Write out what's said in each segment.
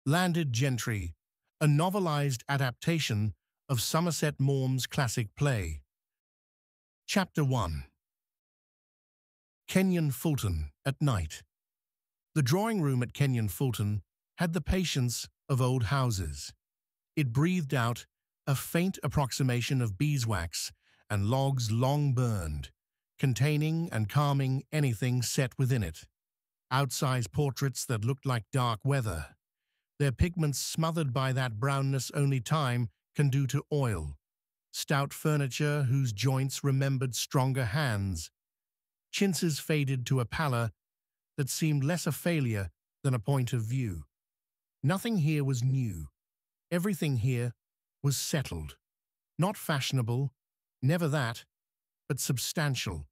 landed Gentry, a novelized adaptation of Somerset Maugham's classic play. Chapter 1. Kenyon-Fulton at night. The drawing-room at Kenyon-Fulton had the patience of old houses. It breathed out a faint approximation of beeswax and logs long burned, containing and calming anything set within it. Outsized portraits that looked like dark weather, their pigments smothered by that brownness only time can do to oil. Stout furniture whose joints remembered stronger hands. Chintzes faded to a pallor that seemed less a failure than a point of view. Nothing here was new. Everything here was settled. Not fashionable, never that, but substantial,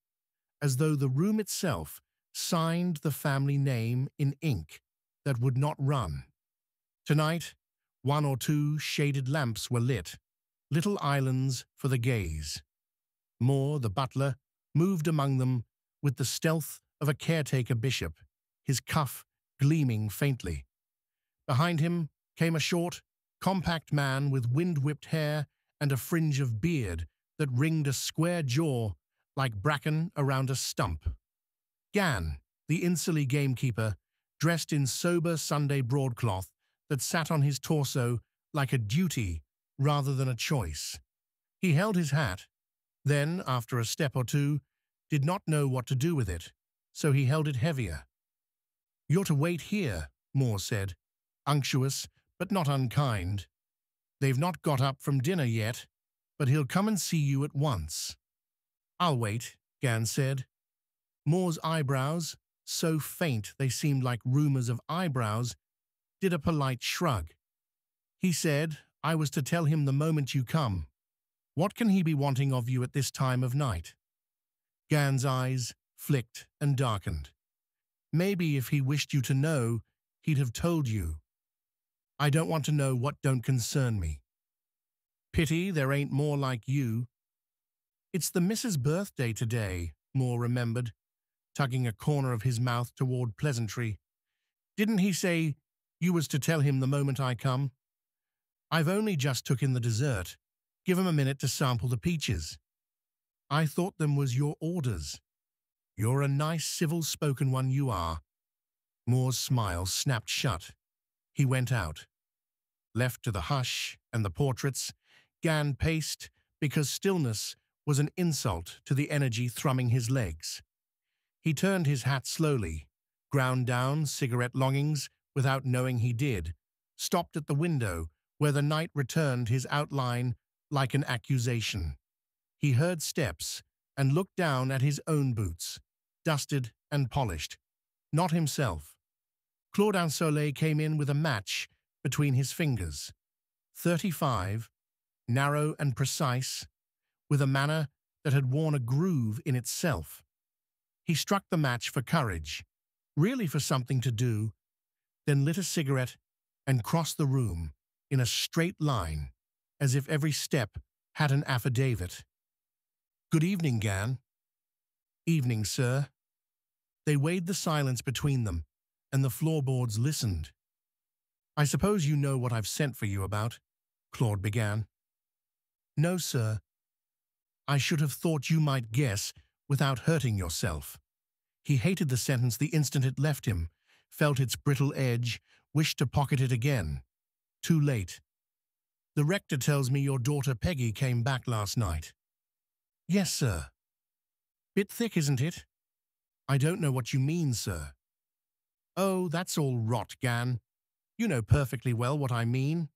as though the room itself signed the family name in ink that would not run. Tonight, one or two shaded lamps were lit, little islands for the gaze. Moore, the butler, moved among them with the stealth of a caretaker bishop, his cuff gleaming faintly. Behind him came a short, compact man with wind-whipped hair and a fringe of beard that ringed a square jaw like bracken around a stump. Gan, the Insoley gamekeeper, dressed in sober Sunday broadcloth that sat on his torso like a duty rather than a choice. He held his hat, then, after a step or two, did not know what to do with it, so he held it heavier. "You're to wait here," Moore said, unctuous but not unkind. "They've not got up from dinner yet, but he'll come and see you at once." "I'll wait," Gan said. Moore's eyebrows, so faint they seemed like rumors of eyebrows, did a polite shrug. "He said I was to tell him the moment you come. What can he be wanting of you at this time of night?" Gan's eyes flicked and darkened. "Maybe if he wished you to know, he'd have told you. I don't want to know what don't concern me." "Pity there ain't more like you." "It's the missus' birthday today," Moore remembered, tugging a corner of his mouth toward pleasantry. "Didn't he say you was to tell him the moment I come? I've only just took in the dessert. Give him a minute to sample the peaches." "I thought them was your orders." "You're a nice civil-spoken one, you are." Moore's smile snapped shut. He went out. Left to the hush and the portraits, Gan paced because stillness was an insult to the energy thrumming his legs. He turned his hat slowly, ground down cigarette longings without knowing he did, stopped at the window where the night returned his outline like an accusation. He heard steps and looked down at his own boots, dusted and polished. Not himself. Claude Insoley came in with a match between his fingers. 35, narrow and precise, with a manner that had worn a groove in itself. He struck the match for courage, really for something to do, then lit a cigarette and crossed the room in a straight line, as if every step had an affidavit. "Good evening, Gan." "Evening, sir." They weighed the silence between them, and the floorboards listened. "I suppose you know what I've sent for you about," Claude began. "No, sir. I should have thought you might guess without hurting yourself." He hated the sentence the instant it left him, felt its brittle edge, wished to pocket it again. Too late. "The rector tells me your daughter Peggy came back last night." "Yes, sir." "Bit thick, isn't it?" "I don't know what you mean, sir." "Oh, that's all rot, Gan. You know perfectly well what I mean."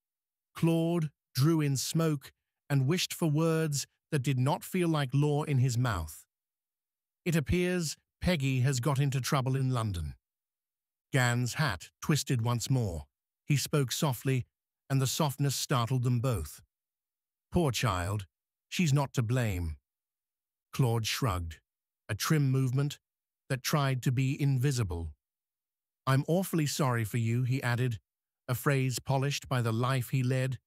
Claude drew in smoke and wished for words that did not feel like law in his mouth. "It appears Peggy has got into trouble in London." Gan's hat twisted once more. He spoke softly, and the softness startled them both. "Poor child, she's not to blame." Claude shrugged, a trim movement that tried to be invisible. "I'm awfully sorry for you," he added, a phrase polished by the life he led,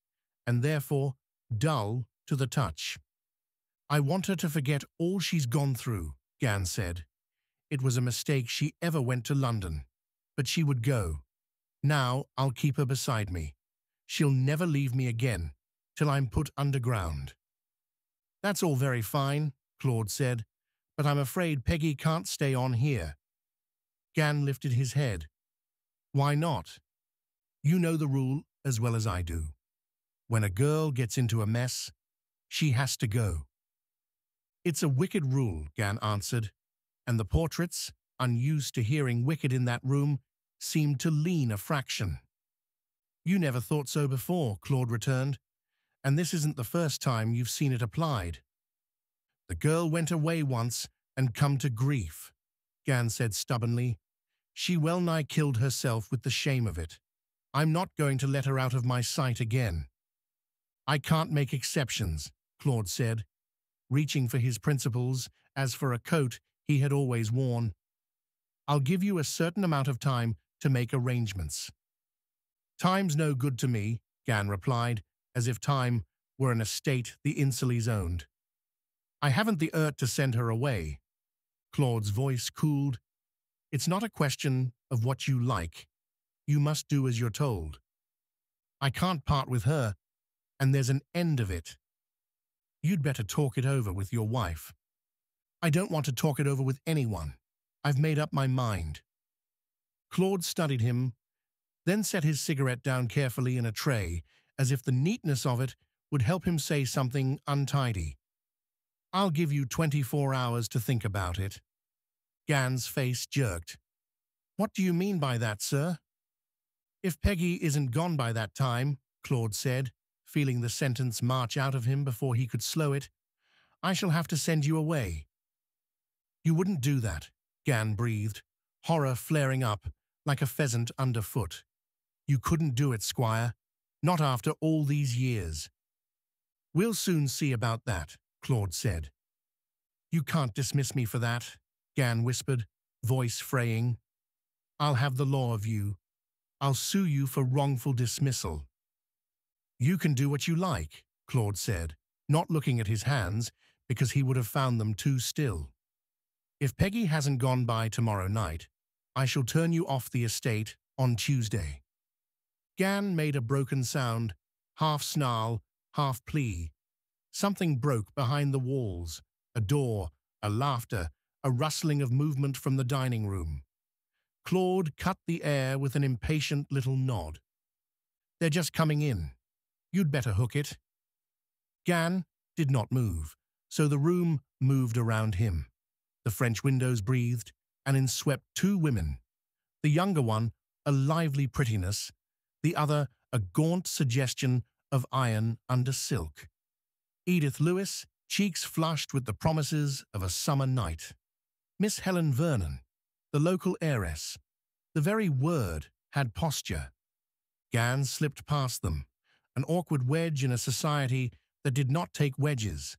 and therefore dull to the touch. "I want her to forget all she's gone through," Gan said. "It was a mistake she ever went to London, but she would go. Now I'll keep her beside me. She'll never leave me again, till I'm put underground." "That's all very fine," Claude said, "but I'm afraid Peggy can't stay on here." Gan lifted his head. "Why not? You know the rule as well as I do. When a girl gets into a mess, she has to go." "It's a wicked rule," Gan answered, and the portraits, unused to hearing wicked in that room, seemed to lean a fraction. "You never thought so before," Claude returned, "and this isn't the first time you've seen it applied." "The girl went away once and come to grief," Gan said stubbornly. "She well-nigh killed herself with the shame of it. I'm not going to let her out of my sight again." "I can't make exceptions," Claude said, reaching for his principles as for a coat he had always worn. "I'll give you a certain amount of time to make arrangements." "Time's no good to me," Gan replied, as if time were an estate the Insoleys owned. "I haven't the urt to send her away." Claude's voice cooled. "It's not a question of what you like. You must do as you're told. I can't part with her, and there's an end of it. You'd better talk it over with your wife." "I don't want to talk it over with anyone. I've made up my mind." Claude studied him, then set his cigarette down carefully in a tray, as if the neatness of it would help him say something untidy. "I'll give you 24 hours to think about it." Gan's face jerked. "What do you mean by that, sir?" "If Peggy isn't gone by that time," Claude said, feeling the sentence march out of him before he could slow it, "I shall have to send you away." "You wouldn't do that," Gan breathed, horror flaring up like a pheasant underfoot. "You couldn't do it, Squire. Not after all these years." "We'll soon see about that," Claude said. "You can't dismiss me for that," Gan whispered, voice fraying. "I'll have the law of you. I'll sue you for wrongful dismissal." "You can do what you like," Claude said, not looking at his hands because he would have found them too still. "If Peggy hasn't gone by tomorrow night, I shall turn you off the estate on Tuesday." Gan made a broken sound, half snarl, half plea. Something broke behind the walls, a door, a laughter, a rustling of movement from the dining room. Claude cut the air with an impatient little nod. "They're just coming in. You'd better hook it." Gan did not move, so the room moved around him. The French windows breathed, and enswept two women. The younger one, a lively prettiness, the other a gaunt suggestion of iron under silk. Edith Lewis, cheeks flushed with the promises of a summer night. Miss Helen Vernon, the local heiress. The very word had posture. Gan slipped past them, an awkward wedge in a society that did not take wedges.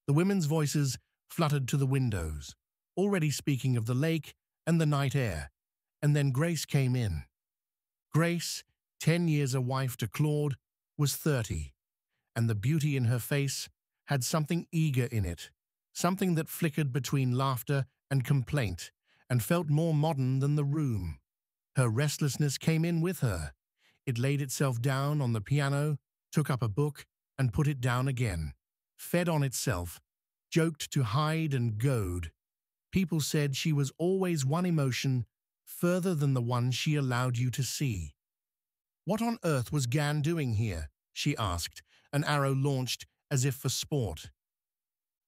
The women's voices fluttered to the windows, already speaking of the lake and the night air, and then Grace came in. Grace, 10 years a wife to Claude, was 30, and the beauty in her face had something eager in it, something that flickered between laughter and complaint, and felt more modern than the room. Her restlessness came in with her. It laid itself down on the piano, took up a book, and put it down again, fed on itself, joked to hide and goad. People said she was always one emotion further than the one she allowed you to see. "What on earth was Gan doing here?" she asked, an arrow launched as if for sport.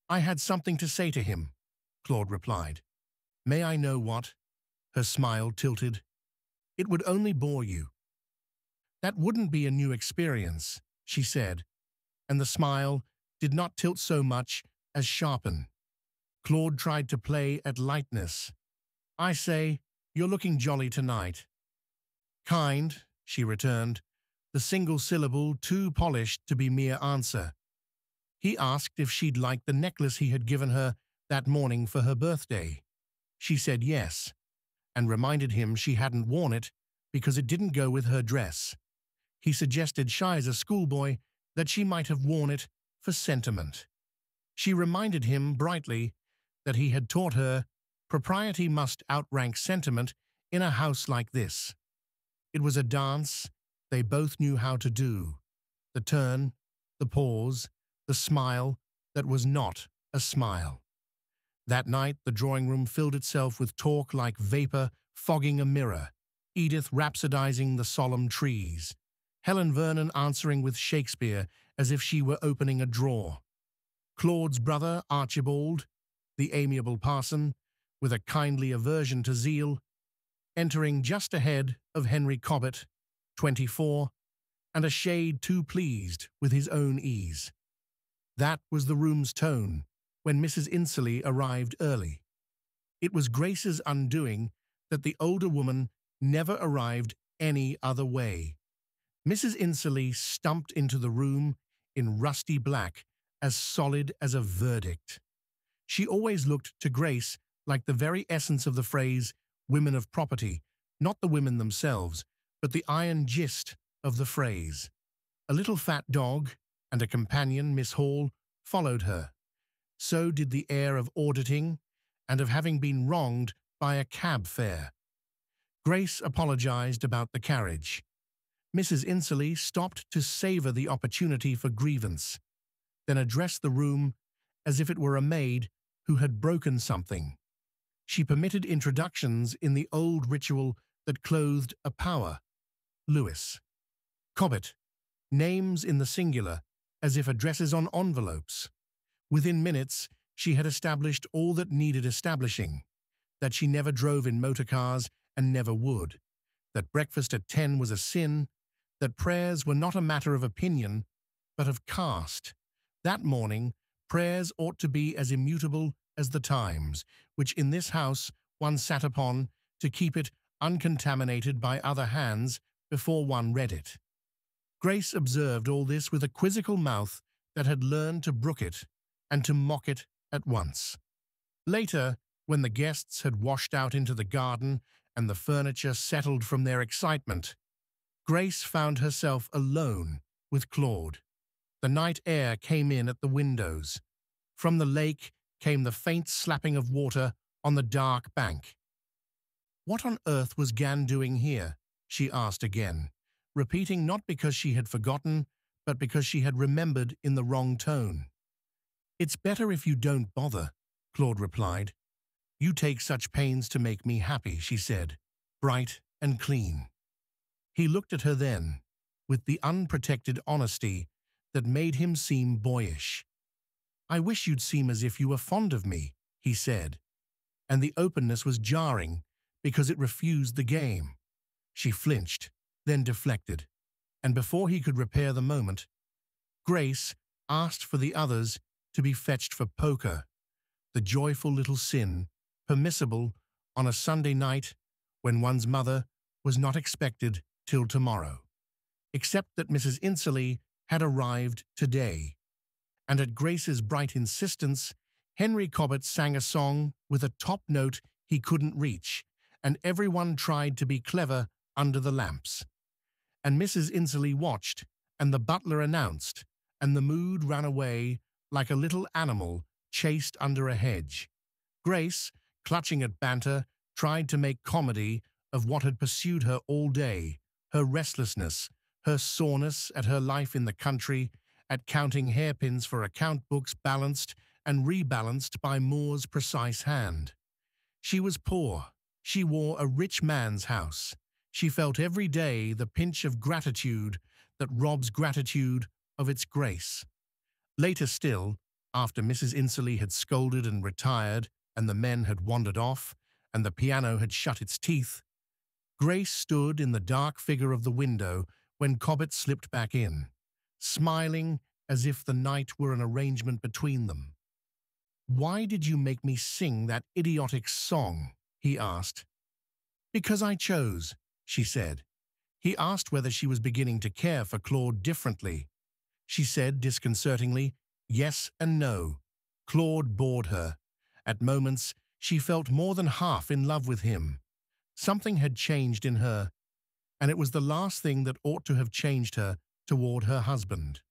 "I had something to say to him," Claude replied. "May I know what?" Her smile tilted. "It would only bore you." "That wouldn't be a new experience," she said, and the smile did not tilt so much as sharpen. Claude tried to play at lightness. "I say, you're looking jolly tonight." "Kind," she returned, the single syllable too polished to be mere answer. He asked if she'd like the necklace he had given her that morning for her birthday. She said yes, and reminded him she hadn't worn it because it didn't go with her dress. He suggested, shy as a schoolboy, that she might have worn it for sentiment. She reminded him brightly that he had taught her propriety must outrank sentiment in a house like this. It was a dance they both knew how to do. The turn, the pause, the smile that was not a smile. That night, the drawing room filled itself with talk like vapor fogging a mirror, Edith rhapsodizing the solemn trees, Helen Vernon answering with Shakespeare as if she were opening a drawer, Claude's brother, Archibald, the amiable parson, with a kindly aversion to zeal, entering just ahead of Henry Cobbett, 24, and a shade too pleased with his own ease. That was the room's tone when Mrs. Insoley arrived early. It was Grace's undoing that the older woman never arrived any other way. Mrs. Insoley stumped into the room in rusty black, as solid as a verdict. She always looked to Grace like the very essence of the phrase women of property, not the women themselves, but the iron gist of the phrase. A little fat dog and a companion, Miss Hall, followed her. So did the air of auditing and of having been wronged by a cab fare. Grace apologized about the carriage. Mrs. Insoley stopped to savor the opportunity for grievance, then addressed the room as if it were a maid who had broken something. She permitted introductions in the old ritual that clothed a power. Lewis. Cobbett. Names in the singular, as if addresses on envelopes. Within minutes, she had established all that needed establishing, that she never drove in motor cars and never would, that breakfast at 10 was a sin, that prayers were not a matter of opinion, but of caste. That morning, prayers ought to be as immutable as the times, which in this house one sat upon to keep it uncontaminated by other hands before one read it. Grace observed all this with a quizzical mouth that had learned to brook it and to mock it at once. Later, when the guests had washed out into the garden and the furniture settled from their excitement, Grace found herself alone with Claude. The night air came in at the windows. From the lake came the faint slapping of water on the dark bank. What on earth was Gan doing here? She asked again, repeating not because she had forgotten, but because she had remembered in the wrong tone. "It's better if you don't bother," Claude replied. "You take such pains to make me happy," she said, bright and clean. He looked at her then, with the unprotected honesty that made him seem boyish. "I wish you'd seem as if you were fond of me," he said, and the openness was jarring because it refused the game. She flinched, then deflected, and before he could repair the moment, Grace asked for the others to be fetched for poker, the joyful little sin permissible on a Sunday night when one's mother was not expected till tomorrow, except that Mrs. Insoley had arrived today, and at Grace's bright insistence, Henry Cobbett sang a song with a top note he couldn't reach, and everyone tried to be clever under the lamps. And Mrs. Insoley watched, and the butler announced, and the mood ran away like a little animal chased under a hedge. Grace, clutching at banter, tried to make comedy of what had pursued her all day, her restlessness, her soreness at her life in the country, at counting hairpins for account books balanced and rebalanced by Moore's precise hand. She was poor. She wore a rich man's house. She felt every day the pinch of gratitude that robs gratitude of its grace. Later still, after Mrs. Insoley had scolded and retired, and the men had wandered off, and the piano had shut its teeth, Grace stood in the dark figure of the window when Cobbett slipped back in, smiling as if the night were an arrangement between them. "Why did you make me sing that idiotic song?" he asked. "Because I chose," she said. He asked whether she was beginning to care for Claude differently. She said disconcertingly, yes and no. Claude bored her. At moments, she felt more than half in love with him. Something had changed in her, and it was the last thing that ought to have changed her toward her husband.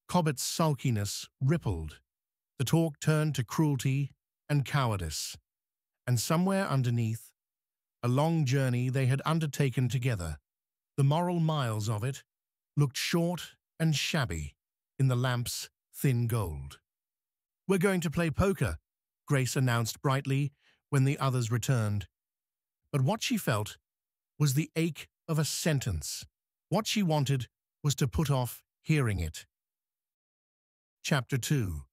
Cobbett's sulkiness rippled. The talk turned to cruelty and cowardice. And somewhere underneath, a long journey they had undertaken together, The moral miles of it looked short and shabby in the lamp's thin gold. "We're going to play poker," Grace announced brightly when the others returned. But what she felt was the ache of a sentence. What she wanted was to put off hearing it. Chapter 2.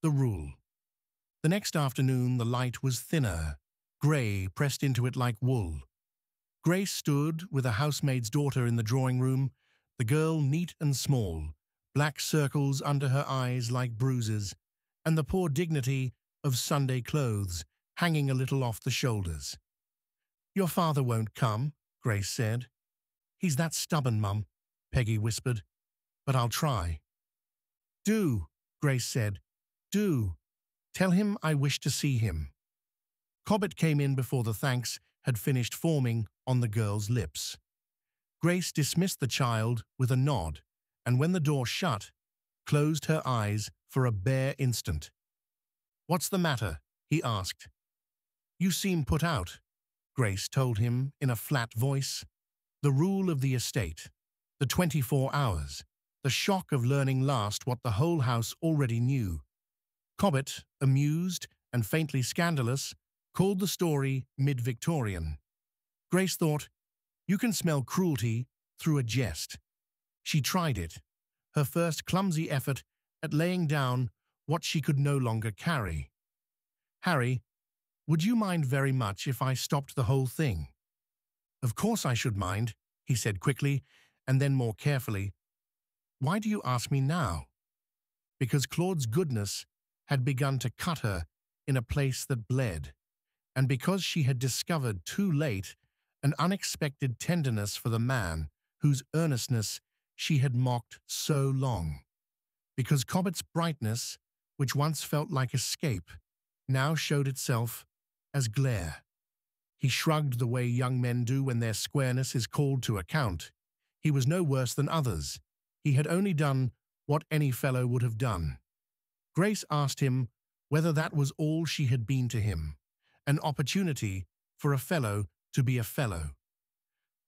The Rule. The next afternoon the light was thinner, grey pressed into it like wool. Grace stood with a housemaid's daughter in the drawing room, the girl neat and small, black circles under her eyes like bruises, and the poor dignity of Sunday clothes hanging a little off the shoulders. "Your father won't come," Grace said. "He's that stubborn, Mum," Peggy whispered, "but I'll try." "Do," Grace said. "Do. Tell him I wish to see him." Cobbett came in before the thanks had finished forming on the girl's lips. Grace dismissed the child with a nod, and when the door shut, closed her eyes for a bare instant. "What's the matter?" he asked. "You seem put out," Grace told him in a flat voice. The rule of the estate, the 24 hours, the shock of learning last what the whole house already knew. Cobbett, amused and faintly scandalous, called the story mid-Victorian. Grace thought, you can smell cruelty through a jest. She tried it, her first clumsy effort at laying down what she could no longer carry. "Harry, would you mind very much if I stopped the whole thing?" "Of course I should mind," he said quickly, and then more carefully. "Why do you ask me now?" Because Claude's goodness had begun to cut her in a place that bled, and because she had discovered too late an unexpected tenderness for the man whose earnestness she had mocked so long. Because Cobbett's brightness, which once felt like escape, now showed itself as glare. He shrugged the way young men do when their squareness is called to account. He was no worse than others. He had only done what any fellow would have done. Grace asked him whether that was all she had been to him, an opportunity for a fellow to be a fellow.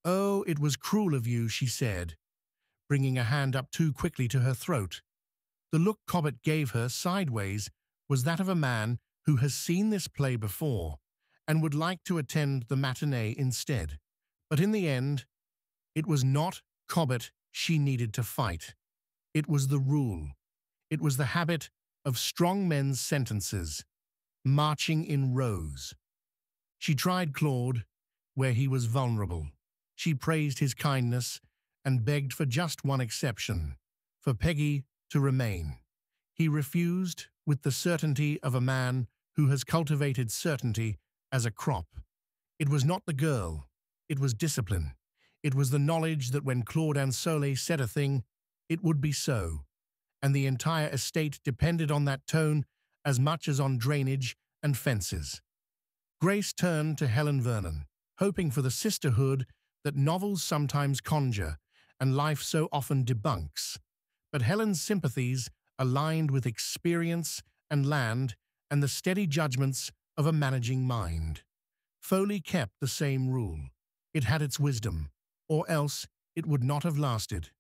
"Oh, it was cruel of you," she said, bringing a hand up too quickly to her throat. The look Cobbett gave her sideways was that of a man who has seen this play before and would like to attend the matinee instead. But in the end, it was not Cobbett she needed to fight. It was the rule. It was the habit of strong men's sentences, marching in rows. She tried Claude where he was vulnerable. She praised his kindness and begged for just one exception, for Peggy to remain. He refused with the certainty of a man who has cultivated certainty as a crop. It was not the girl, it was discipline. It was the knowledge that when Claude Insoley said a thing, it would be so, and the entire estate depended on that tone as much as on drainage and fences. Grace turned to Helen Vernon, hoping for the sisterhood that novels sometimes conjure and life so often debunks. But Helen's sympathies aligned with experience and land and the steady judgments of a managing mind. Foley kept the same rule. It had its wisdom, or else it would not have lasted.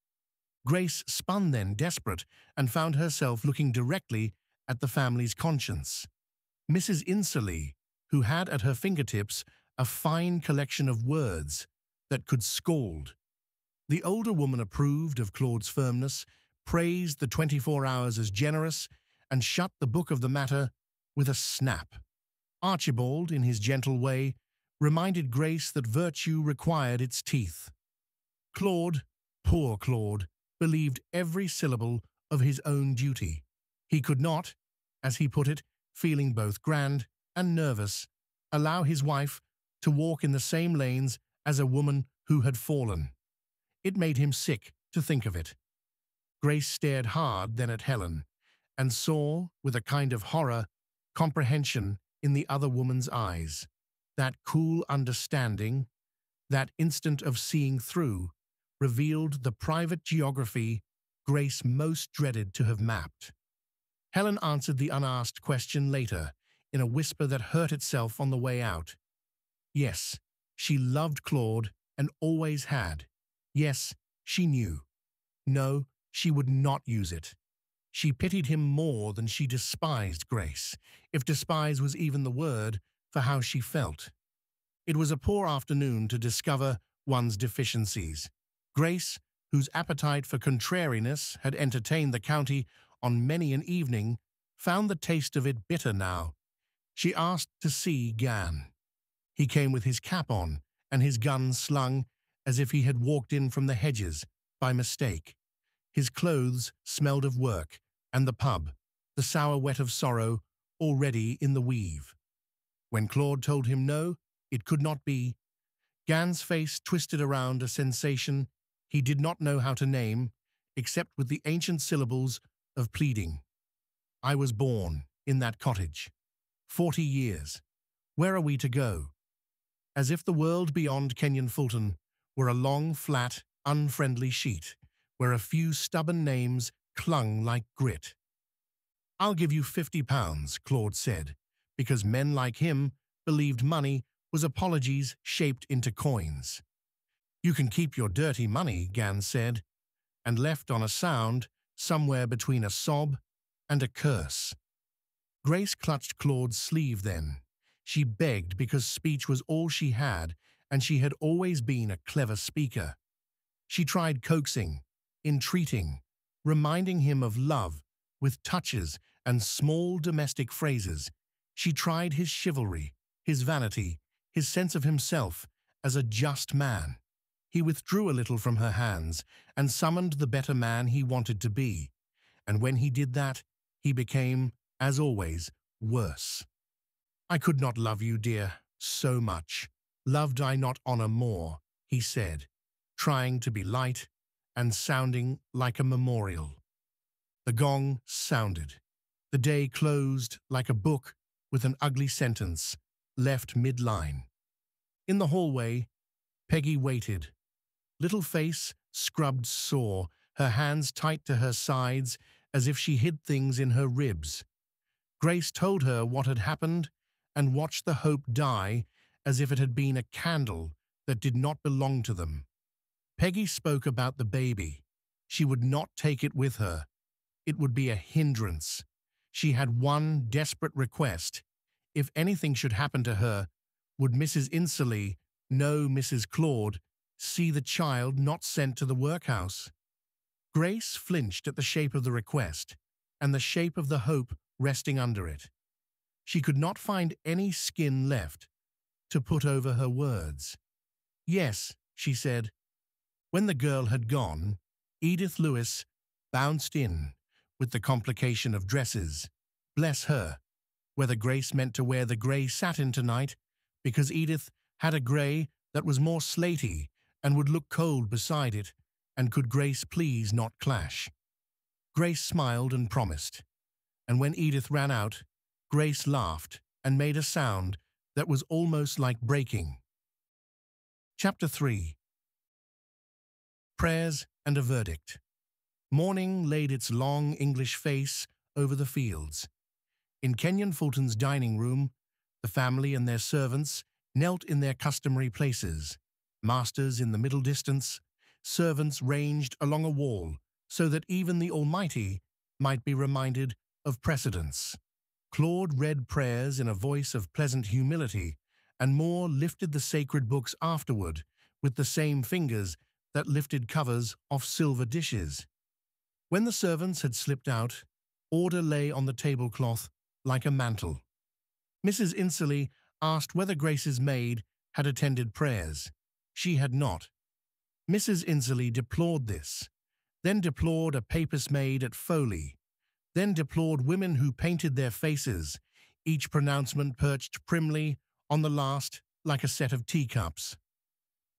Grace spun then, desperate, and found herself looking directly at the family's conscience. Mrs. Insoley, who had at her fingertips a fine collection of words that could scald. The older woman approved of Claude's firmness, praised the 24 hours as generous, and shut the book of the matter with a snap. Archibald, in his gentle way, reminded Grace that virtue required its teeth. Claude, poor Claude, believed every syllable of his own duty. He could not, as he put it, feeling both grand and nervous, allow his wife to walk in the same lanes as a woman who had fallen. It made him sick to think of it. Grace stared hard then at Helen, and saw, with a kind of horror, comprehension in the other woman's eyes. That cool understanding, that instant of seeing through, revealed the private geography Grace most dreaded to have mapped. Helen answered the unasked question later, in a whisper that hurt itself on the way out. Yes, she loved Claude and always had. Yes, she knew. No, she would not use it. She pitied him more than she despised Grace, if despise was even the word for how she felt. It was a poor afternoon to discover one's deficiencies. Grace, whose appetite for contrariness had entertained the county on many an evening, found the taste of it bitter now. She asked to see Gan. He came with his cap on and his gun slung as if he had walked in from the hedges by mistake. His clothes smelled of work, and the pub, the sour wet of sorrow, already in the weave. When Claude told him no, it could not be, Gan's face twisted around a sensation he did not know how to name, except with the ancient syllables of pleading. I was born in that cottage. 40 years. Where are we to go? As if the world beyond Kenyon-Fulton were a long, flat, unfriendly sheet, where a few stubborn names clung like grit. I'll give you £50, Claude said, because men like him believed money was apologies shaped into coins. You can keep your dirty money, Gan said, and left on a sound somewhere between a sob and a curse. Grace clutched Claude's sleeve then. She begged because speech was all she had, and she had always been a clever speaker. She tried coaxing, entreating, reminding him of love with touches and small domestic phrases. She tried his chivalry, his vanity, his sense of himself as a just man. He withdrew a little from her hands and summoned the better man he wanted to be. And when he did that, he became, as always, worse. I could not love you, dear, so much. Loved I not honor more, he said, trying to be light and sounding like a memorial. The gong sounded. The day closed like a book with an ugly sentence, left mid-line. In the hallway, Peggy waited. Little face scrubbed sore, her hands tight to her sides as if she hid things in her ribs. Grace told her what had happened and watched the hope die as if it had been a candle that did not belong to them. Peggy spoke about the baby. She would not take it with her. It would be a hindrance. She had one desperate request. If anything should happen to her, would Mrs. Insoley, no Mrs. Claude, see the child not sent to the workhouse? Grace flinched at the shape of the request and the shape of the hope resting under it. She could not find any skin left to put over her words. Yes, she said. When the girl had gone, Edith Lewis bounced in with the complication of dresses. Bless her, whether Grace meant to wear the grey satin tonight, because Edith had a grey that was more slaty and would look cold beside it, and could Grace please not clash? Grace smiled and promised, and when Edith ran out, Grace laughed and made a sound that was almost like breaking. Chapter 3. Prayers and a Verdict. Morning laid its long English face over the fields. In Kenyon-Fulton's dining room, the family and their servants knelt in their customary places, masters in the middle distance, servants ranged along a wall, so that even the Almighty might be reminded of precedence. Claude read prayers in a voice of pleasant humility, and Moore lifted the sacred books afterward with the same fingers that lifted covers off silver dishes. When the servants had slipped out, order lay on the tablecloth like a mantle. Mrs. Insoley asked whether Grace's maid had attended prayers. She had not. Mrs. Insoley deplored this, then deplored a papist maid at Foley, then deplored women who painted their faces, each pronouncement perched primly on the last like a set of teacups.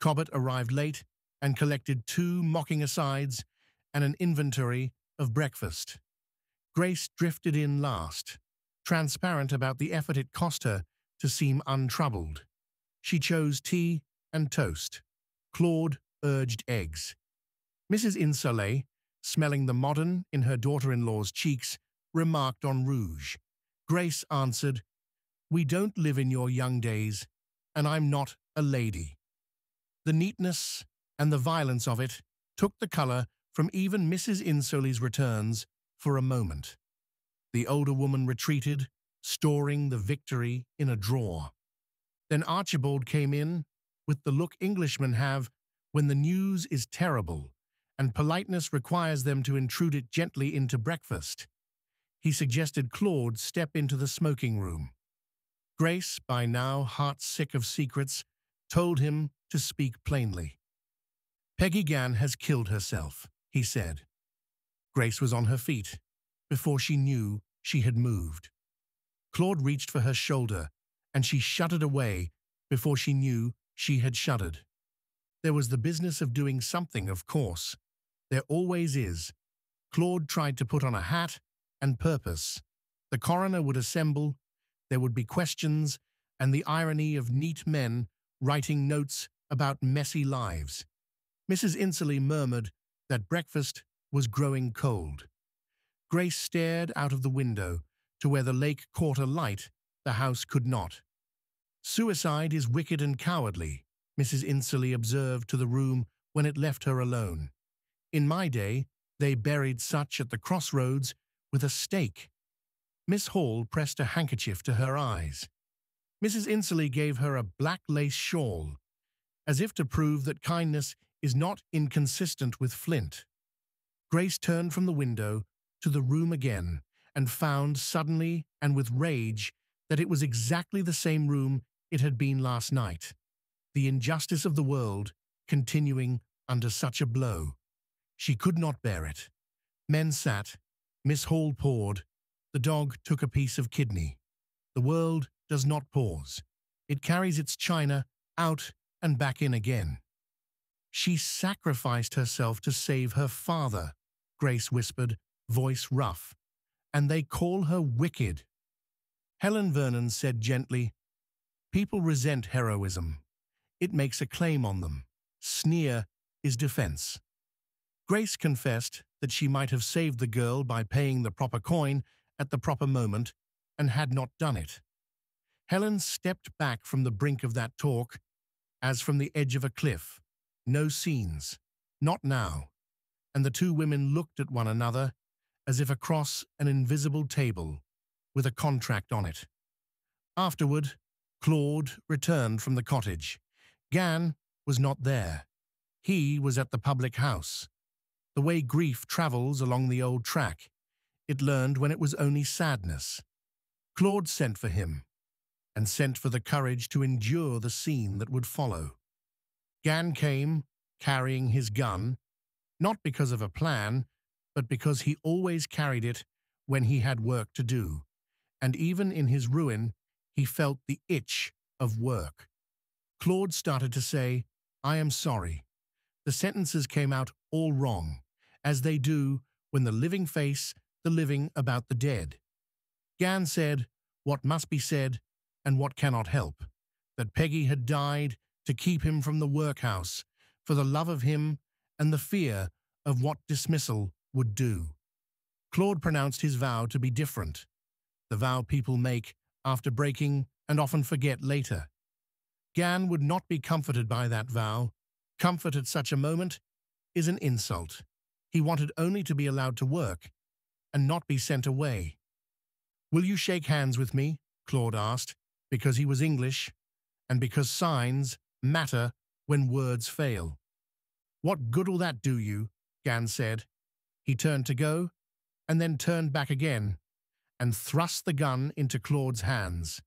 Cobbett arrived late and collected 2 mocking asides and an inventory of breakfast. Grace drifted in last, transparent about the effort it cost her to seem untroubled. She chose tea and toast. Claude urged eggs. Mrs. Insoley, smelling the modern in her daughter-in-law's cheeks, remarked on rouge. Grace answered, "We don't live in your young days, and I'm not a lady." The neatness and the violence of it took the colour from even Mrs. Insoley's returns for a moment. The older woman retreated, storing the victory in a drawer. Then Archibald came in, with the look Englishmen have when the news is terrible, and politeness requires them to intrude it gently into breakfast. He suggested Claude step into the smoking room. Grace, by now heart-sick of secrets, told him to speak plainly. "Peggy Gann has killed herself," he said. Grace was on her feet before she knew she had moved. Claude reached for her shoulder, and she shuddered away before she knew she had shuddered. There was the business of doing something, of course. There always is. Claude tried to put on a hat and purpose. The coroner would assemble, there would be questions, and the irony of neat men writing notes about messy lives. Mrs. Insoley murmured that breakfast was growing cold. Grace stared out of the window to where the lake caught a light the house could not. "Suicide is wicked and cowardly," Mrs. Insoley observed to the room when it left her alone. "In my day, they buried such at the crossroads with a stake." Miss Hall pressed a handkerchief to her eyes. Mrs. Insoley gave her a black lace shawl, as if to prove that kindness is not inconsistent with flint. Grace turned from the window to the room again and found suddenly and with rage that it was exactly the same room it had been last night. The injustice of the world continuing under such a blow. She could not bear it. Men sat, Miss Hall poured, the dog took a piece of kidney. The world does not pause. It carries its china out and back in again. "She sacrificed herself to save her father," Grace whispered, voice rough, "and they call her wicked." Helen Vernon said gently, "People resent heroism. It makes a claim on them. Sneer is defense." Grace confessed that she might have saved the girl by paying the proper coin at the proper moment and had not done it. Helen stepped back from the brink of that talk as from the edge of a cliff. No scenes. Not now. And the two women looked at one another as if across an invisible table with a contract on it. Afterward, Claude returned from the cottage. Gann was not there. He was at the public house. The way grief travels along the old track, it learned when it was only sadness. Claude sent for him, and sent for the courage to endure the scene that would follow. Gann came, carrying his gun, not because of a plan, but because he always carried it when he had work to do, and even in his ruin, he felt the itch of work. Claude started to say, "I am sorry." The sentences came out all wrong, as they do when the living face the living about the dead. Gann said what must be said and what cannot help, that Peggy had died to keep him from the workhouse, for the love of him and the fear of what dismissal would do. Claude pronounced his vow to be different, the vow people make after breaking and often forget later. Gann would not be comforted by that vow. Comfort at such a moment is an insult. He wanted only to be allowed to work and not be sent away. "Will you shake hands with me?" Claude asked, because he was English and because signs matter when words fail. "What good'll that do you?" Gann said. He turned to go, and then turned back again, and thrust the gun into Claude's hands.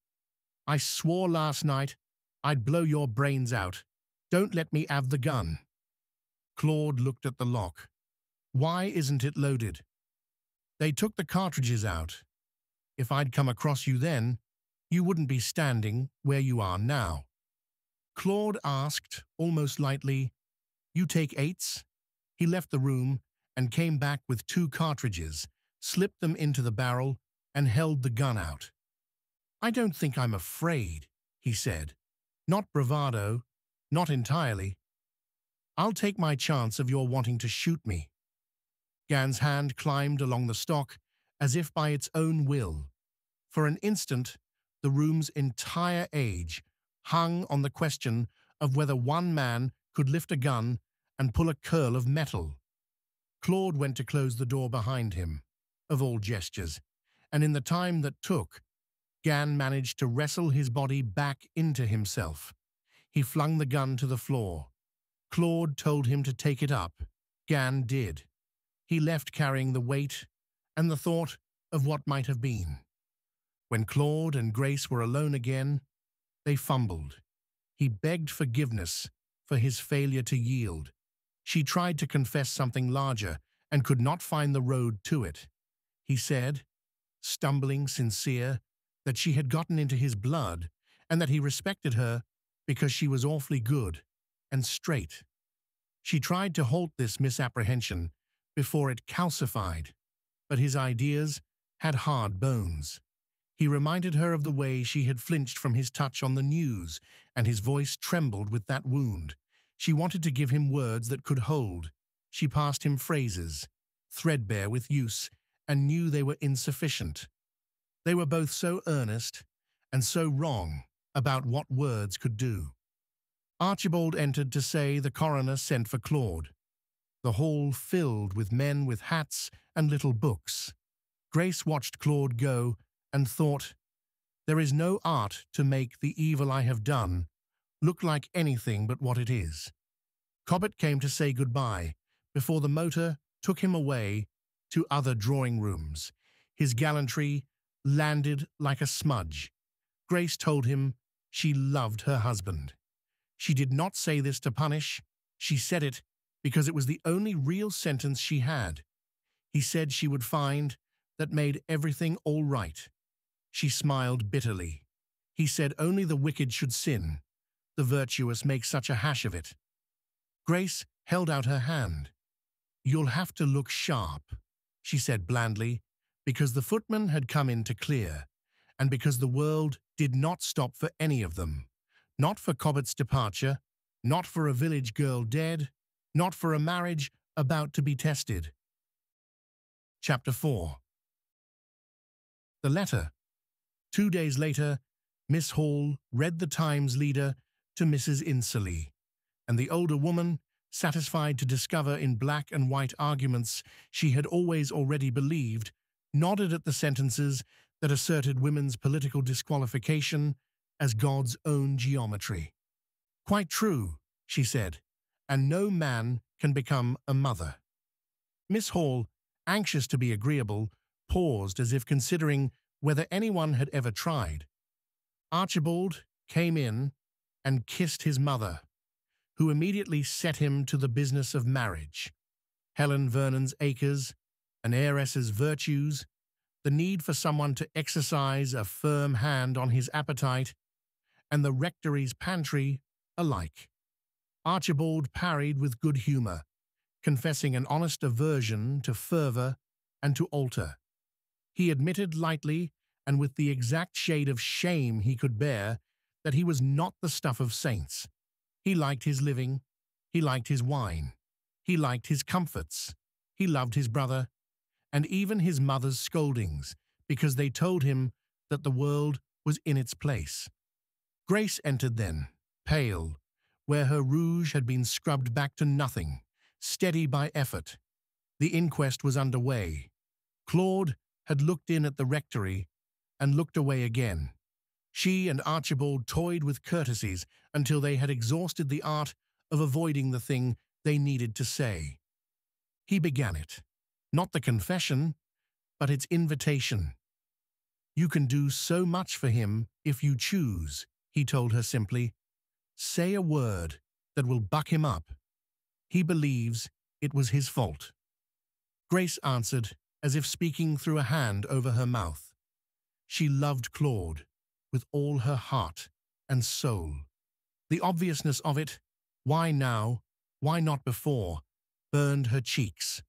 "I swore last night I'd blow your brains out. Don't let me have the gun." Claude looked at the lock. "Why isn't it loaded?" "They took the cartridges out. If I'd come across you then, you wouldn't be standing where you are now." Claude asked, almost lightly, "You take eights?" He left the room and came back with 2 cartridges, slipped them into the barrel, and held the gun out. "I don't think I'm afraid," he said. "Not bravado, not entirely. I'll take my chance of your wanting to shoot me." Gann's hand climbed along the stock as if by its own will. For an instant, the room's entire age hung on the question of whether one man could lift a gun and pull a curl of metal. Claude went to close the door behind him, of all gestures, and in the time that took, Gan managed to wrestle his body back into himself. He flung the gun to the floor. Claude told him to take it up. Gan did. He left carrying the weight and the thought of what might have been. When Claude and Grace were alone again, they fumbled. He begged forgiveness for his failure to yield. She tried to confess something larger and could not find the road to it. He said, stumbling sincere, that she had gotten into his blood and that he respected her because she was awfully good and straight. She tried to halt this misapprehension before it calcified, but his ideas had hard bones. He reminded her of the way she had flinched from his touch on the news, and his voice trembled with that wound. She wanted to give him words that could hold. She passed him phrases, threadbare with use, and knew they were insufficient. They were both so earnest and so wrong about what words could do. Archibald entered to say the coroner sent for Claude. The hall filled with men with hats and little books. Grace watched Claude go and thought, there is no art to make the evil I have done look like anything but what it is. Cobbett came to say goodbye before the motor took him away to other drawing rooms. His gallantry landed like a smudge. Grace told him she loved her husband. She did not say this to punish. She said it because it was the only real sentence she had. He said she would find that made everything all right. She smiled bitterly. He said only the wicked should sin. The virtuous make such a hash of it. Grace held out her hand. You'll have to look sharp, she said blandly, because the footman had come in to clear, and because the world did not stop for any of them. Not for Cobbett's departure, not for a village girl dead, not for a marriage about to be tested. Chapter 4. The letter. 2 days later, Miss Hall read the Times leader to Mrs. Insoley, and the older woman, satisfied to discover in black and white arguments she had always already believed, nodded at the sentences that asserted women's political disqualification as God's own geometry. Quite true, she said, and no man can become a mother. Miss Hall, anxious to be agreeable, paused as if considering whether anyone had ever tried. Archibald came in and kissed his mother, who immediately set him to the business of marriage. Helen Vernon's acres, an heiress's virtues, the need for someone to exercise a firm hand on his appetite, and the rectory's pantry alike. Archibald parried with good humour, confessing an honest aversion to fervour and to altar. He admitted lightly and with the exact shade of shame he could bear that he was not the stuff of saints. He liked his living, he liked his wine, he liked his comforts, he loved his brother, and even his mother's scoldings, because they told him that the world was in its place. Grace entered then, pale, where her rouge had been scrubbed back to nothing, steady by effort. The inquest was underway. Claude had looked in at the rectory and looked away again. She and Archibald toyed with courtesies until they had exhausted the art of avoiding the thing they needed to say. He began it, not the confession, but its invitation. You can do so much for him if you choose, he told her simply. Say a word that will buck him up. He believes it was his fault. Grace answered as if speaking through a hand over her mouth. She loved Claude with all her heart and soul. The obviousness of it, why now, why not before, burned her cheeks.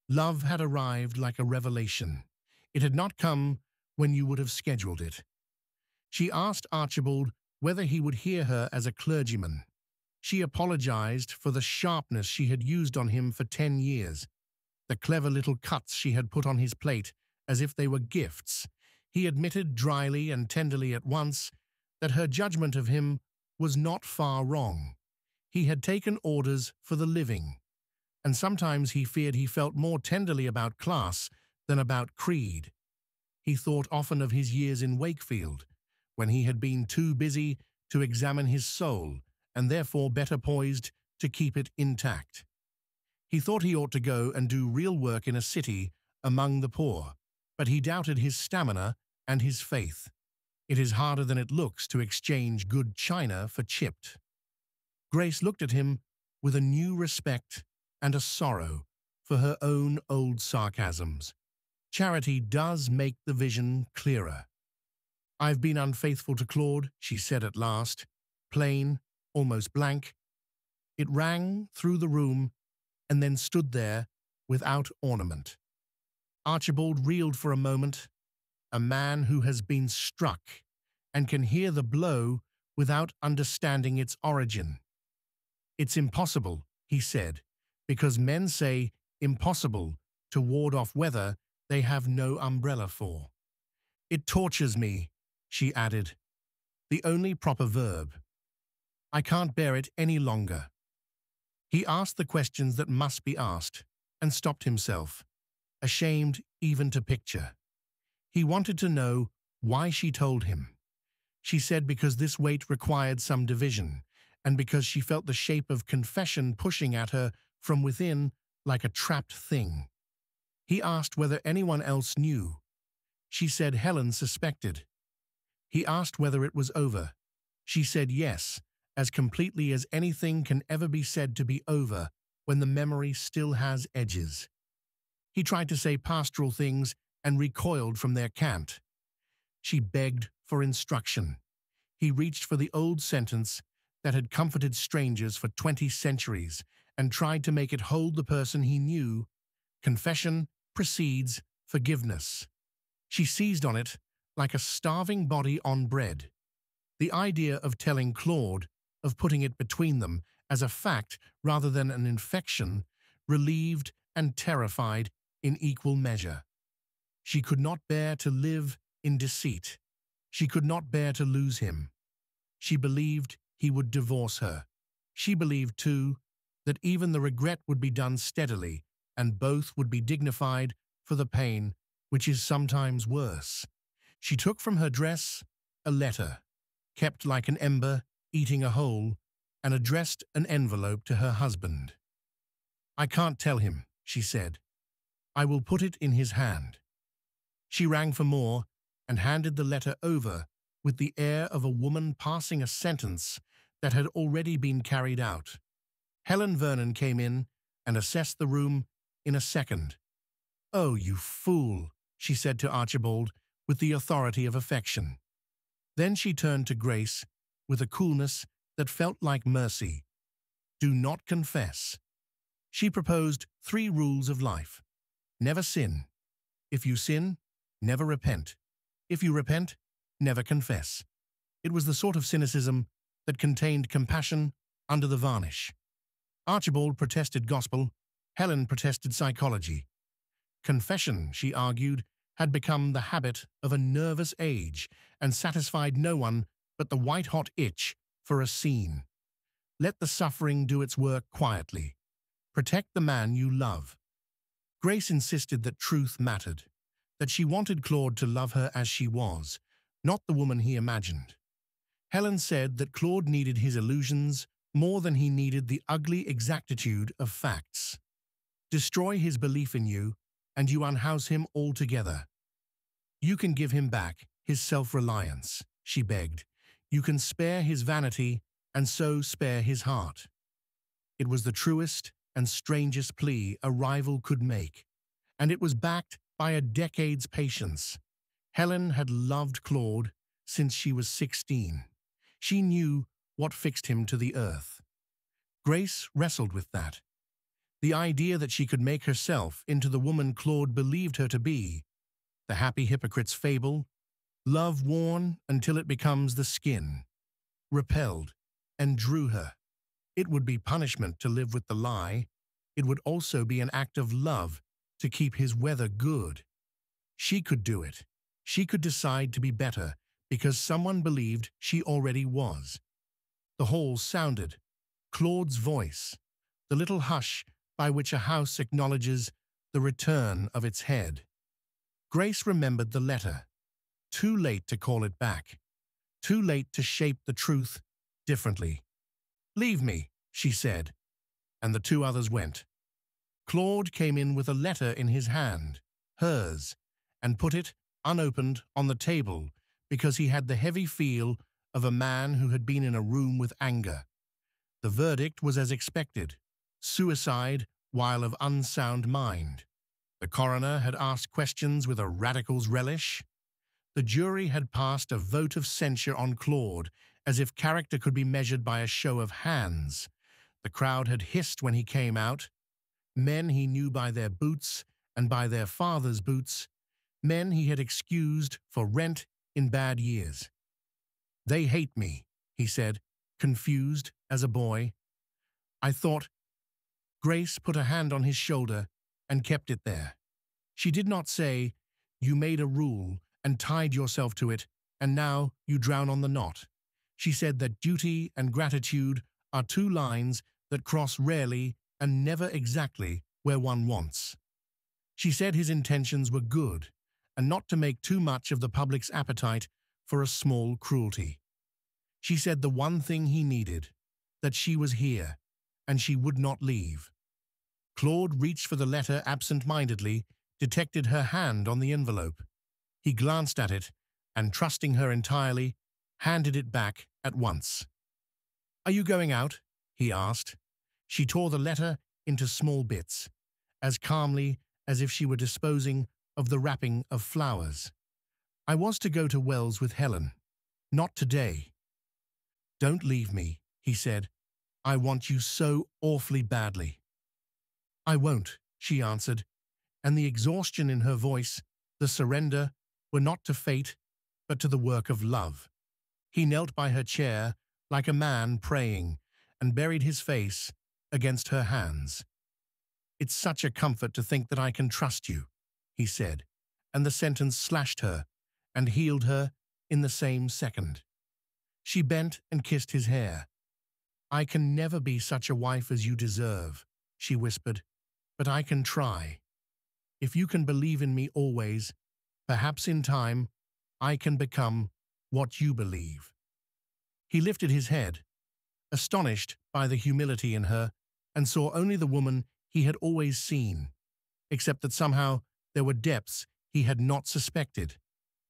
Love had arrived like a revelation. It had not come when you would have scheduled it. She asked Archibald whether he would hear her as a clergyman. She apologized for the sharpness she had used on him for 10 years, the clever little cuts she had put on his plate as if they were gifts. He admitted dryly and tenderly at once that her judgment of him was not far wrong. He had taken orders for the living, and sometimes he feared he felt more tenderly about class than about creed. He thought often of his years in Wakefield, when he had been too busy to examine his soul and therefore better poised to keep it intact. He thought he ought to go and do real work in a city among the poor, but he doubted his stamina and his faith. It is harder than it looks to exchange good china for chipped. Grace looked at him with a new respect and a sorrow for her own old sarcasms. Charity does make the vision clearer. "I've been unfaithful to Claude," she said at last, plain, almost blank. It rang through the room and then stood there without ornament. Archibald reeled for a moment, a man who has been struck and can hear the blow without understanding its origin. "It's impossible," he said, "because men say impossible to ward off weather they have no umbrella for." "It tortures me," she added, the only proper verb. "I can't bear it any longer." He asked the questions that must be asked, and stopped himself, ashamed even to picture. He wanted to know why she told him. She said because this weight required some division, and because she felt the shape of confession pushing at her from within like a trapped thing. He asked whether anyone else knew. She said Helen suspected. He asked whether it was over. She said yes, as completely as anything can ever be said to be over when the memory still has edges. He tried to say pastoral things and recoiled from their cant. She begged for instruction. He reached for the old sentence that had comforted strangers for 20 centuries and tried to make it hold the person he knew. Confession precedes forgiveness. She seized on it like a starving body on bread. The idea of telling Claude, of putting it between them as a fact rather than an infection, relieved and terrified in equal measure. She could not bear to live in deceit. She could not bear to lose him. She believed he would divorce her. She believed, too, that even the regret would be done steadily, and both would be dignified for the pain, which is sometimes worse. She took from her dress a letter, kept like an ember eating a hole, and addressed an envelope to her husband. "I can't tell him," she said. "I will put it in his hand." She rang for more and handed the letter over with the air of a woman passing a sentence that had already been carried out. Helen Vernon came in and assessed the room in a second. "Oh, you fool," she said to Archibald with the authority of affection. Then she turned to Grace with a coolness that felt like mercy. "Do not confess." She proposed 3 rules of life. Never sin. If you sin, never repent. If you repent, never confess. It was the sort of cynicism that contained compassion under the varnish. Archibald protested gospel, Helen protested psychology. Confession, she argued, had become the habit of a nervous age and satisfied no one but the white-hot itch for a scene. Let the suffering do its work quietly. Protect the man you love. Grace insisted that truth mattered, that she wanted Claude to love her as she was, not the woman he imagined. Helen said that Claude needed his illusions more than he needed the ugly exactitude of facts. Destroy his belief in you, and you unhouse him altogether. You can give him back his self-reliance, she begged. You can spare his vanity and so spare his heart. It was the truest and strangest plea a rival could make, and it was backed by a decade's patience. Helen had loved Claude since she was 16. She knew what fixed him to the earth. Grace wrestled with that. The idea that she could make herself into the woman Claude believed her to be, the happy hypocrite's fable, love worn until it becomes the skin, repelled and drew her. It would be punishment to live with the lie. It would also be an act of love to keep his weather good. She could do it. She could decide to be better because someone believed she already was. The hall sounded. Claude's voice, the little hush by which a house acknowledges the return of its head. Grace remembered the letter. Too late to call it back. Too late to shape the truth differently. "Leave me," she said, and the two others went. Claude came in with a letter in his hand, hers, and put it, unopened, on the table because he had the heavy feel of a man who had been in a room with anger. The verdict was as expected: suicide while of unsound mind. The coroner had asked questions with a radical's relish. The jury had passed a vote of censure on Claude, as if character could be measured by a show of hands. The crowd had hissed when he came out. Men he knew by their boots and by their father's boots, men he had excused for rent in bad years. "They hate me," he said, confused as a boy. "I thought—" Grace put a hand on his shoulder and kept it there. She did not say, "You made a rule and tied yourself to it, and now you drown on the knot." She said that duty and gratitude are two lines that cross rarely and never exactly where one wants. She said his intentions were good, and not to make too much of the public's appetite for a small cruelty. She said the one thing he needed, that she was here, and she would not leave. Claude reached for the letter absent-mindedly, detected her hand on the envelope. He glanced at it, and trusting her entirely, handed it back at once. "Are you going out?" he asked. She tore the letter into small bits, as calmly as if she were disposing of the wrapping of flowers. "I was to go to Wells with Helen. Not today." "Don't leave me," he said. "I want you so awfully badly." "I won't," she answered, and the exhaustion in her voice, the surrender, were not to fate, but to the work of love. He knelt by her chair like a man praying and buried his face against her hands. "It's such a comfort to think that I can trust you," he said, and the sentence slashed her and healed her in the same second. She bent and kissed his hair. "I can never be such a wife as you deserve," she whispered, "but I can try. If you can believe in me always, perhaps in time I can become what you believe." He lifted his head, astonished by the humility in her, and saw only the woman he had always seen, except that somehow there were depths he had not suspected,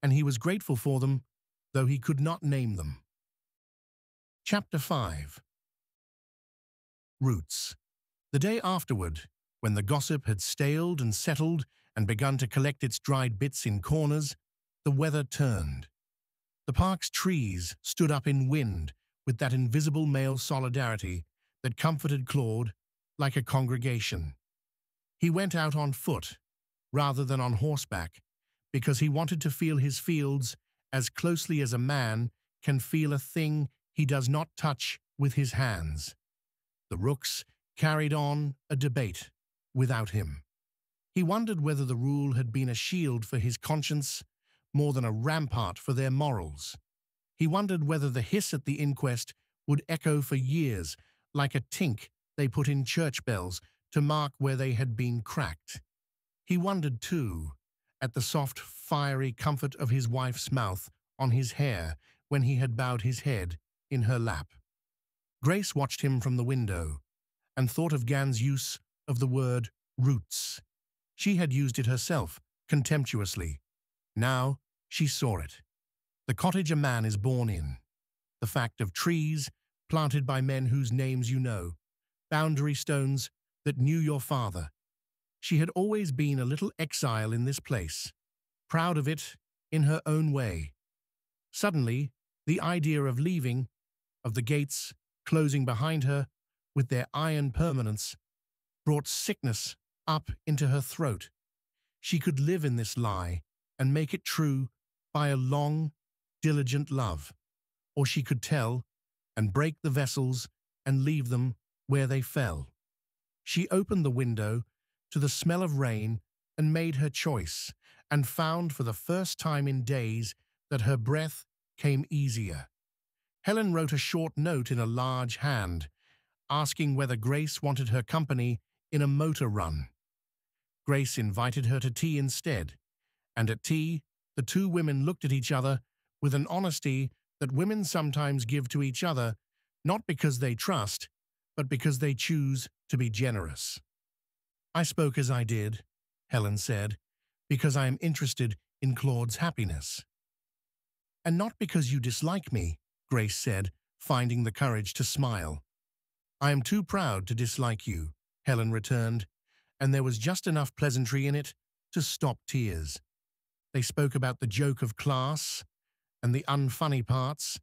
and he was grateful for them, though he could not name them. Chapter 5. Roots. The day afterward, when the gossip had staled and settled and begun to collect its dried bits in corners, the weather turned. The park's trees stood up in wind with that invisible male solidarity that comforted Claude like a congregation. He went out on foot, rather than on horseback, because he wanted to feel his fields as closely as a man can feel a thing he does not touch with his hands. The rooks carried on a debate without him. He wondered whether the rule had been a shield for his conscience more than a rampart for their morals. He wondered whether the hiss at the inquest would echo for years like a tink they put in church bells to mark where they had been cracked. He wondered, too, at the soft, fiery comfort of his wife's mouth on his hair when he had bowed his head in her lap. Grace watched him from the window and thought of Gan's use of the word roots. She had used it herself, contemptuously. Now she saw it. The cottage a man is born in. The fact of trees planted by men whose names you know. Boundary stones that knew your father. She had always been a little exile in this place, proud of it in her own way. Suddenly, the idea of leaving, of the gates closing behind her with their iron permanence, brought sickness up into her throat. She could live in this lie and make it true by a long, diligent love, or she could tell and break the vessels and leave them where they fell. She opened the window to the smell of rain and made her choice, and found for the first time in days that her breath came easier. Helen wrote a short note in a large hand. asking whether Grace wanted her company in a motor run. Grace invited her to tea instead, and at tea, the two women looked at each other with an honesty that women sometimes give to each other, not because they trust, but because they choose to be generous. "I spoke as I did," Helen said, "because I am interested in Claude's happiness." "And not because you dislike me," Grace said, finding the courage to smile. "I am too proud to dislike you," Helen returned, and there was just enough pleasantry in it to stop tears. They spoke about the joke of class and the unfunny parts,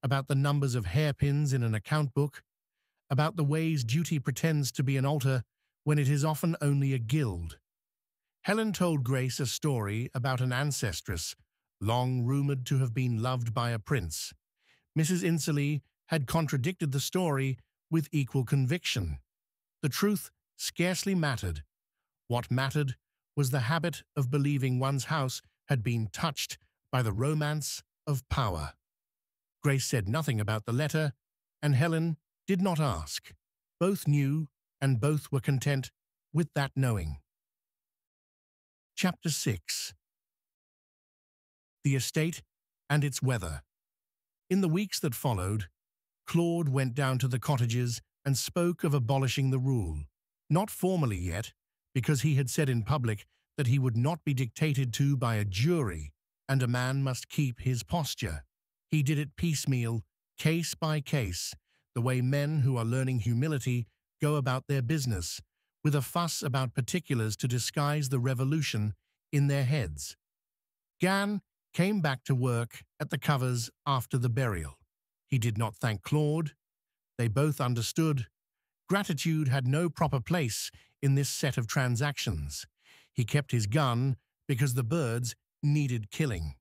about the numbers of hairpins in an account book, about the ways duty pretends to be an altar when it is often only a guild. Helen told Grace a story about an ancestress, long rumoured to have been loved by a prince. Mrs. Insoley had contradicted the story with equal conviction. The truth scarcely mattered. What mattered was the habit of believing one's house had been touched by the romance of power. Grace said nothing about the letter, and Helen did not ask. Both knew, and both were content with that knowing. Chapter 6. The Estate and its Weather. In the weeks that followed, Claude went down to the cottages and spoke of abolishing the rule. Not formally yet, because he had said in public that he would not be dictated to by a jury, and a man must keep his posture. He did it piecemeal, case by case, the way men who are learning humility go about their business, with a fuss about particulars to disguise the revolution in their heads. Gan came back to work at the covers after the burial. He did not thank Claude. They both understood. Gratitude had no proper place in this set of transactions. He kept his gun because the birds needed killing.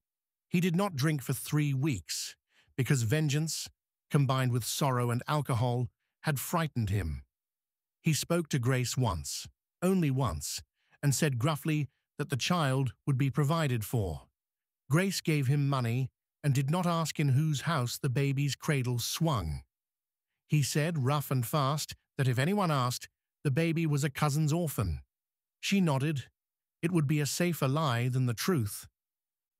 He did not drink for 3 weeks because vengeance, combined with sorrow and alcohol, had frightened him. He spoke to Grace once, only once, and said gruffly that the child would be provided for. Grace gave him money and did not ask in whose house the baby's cradle swung. He said, rough and fast, that if anyone asked, the baby was a cousin's orphan. She nodded. It would be a safer lie than the truth.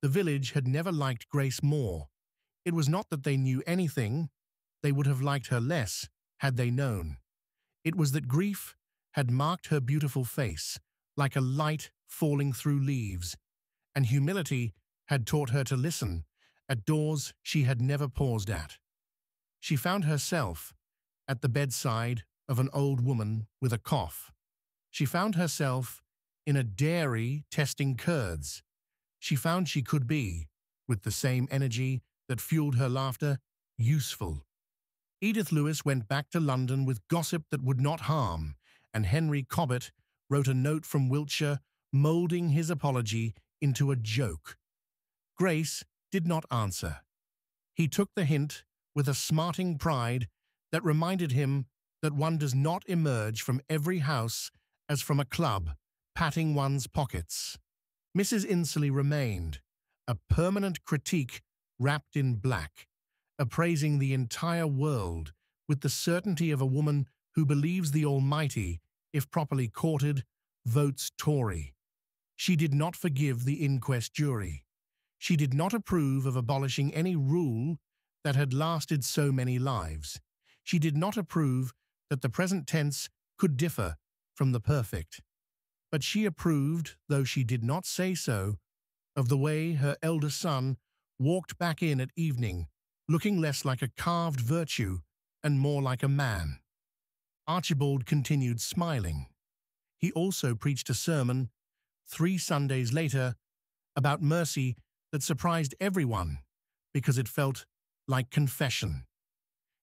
The village had never liked Grace more. It was not that they knew anything. They would have liked her less had they known. It was that grief had marked her beautiful face, like a light falling through leaves, and humility had taught her to listen at doors she had never paused at. She found herself at the bedside of an old woman with a cough. She found herself in a dairy testing curds. She found she could be, with the same energy that fueled her laughter, useful. Edith Lewis went back to London with gossip that would not harm, and Henry Cobbett wrote a note from Wiltshire moulding his apology into a joke. Grace did not answer. He took the hint with a smarting pride that reminded him that one does not emerge from every house as from a club, patting one's pockets. Mrs. Insoley remained, a permanent critique wrapped in black, appraising the entire world with the certainty of a woman who believes the Almighty, if properly courted, votes Tory. She did not forgive the inquest jury. She did not approve of abolishing any rule that had lasted so many lives. She did not approve that the present tense could differ from the perfect. But she approved, though she did not say so, of the way her elder son walked back in at evening, looking less like a carved virtue and more like a man. Archibald continued smiling. He also preached a sermon, 3 Sundays later, about mercy that surprised everyone because it felt like confession.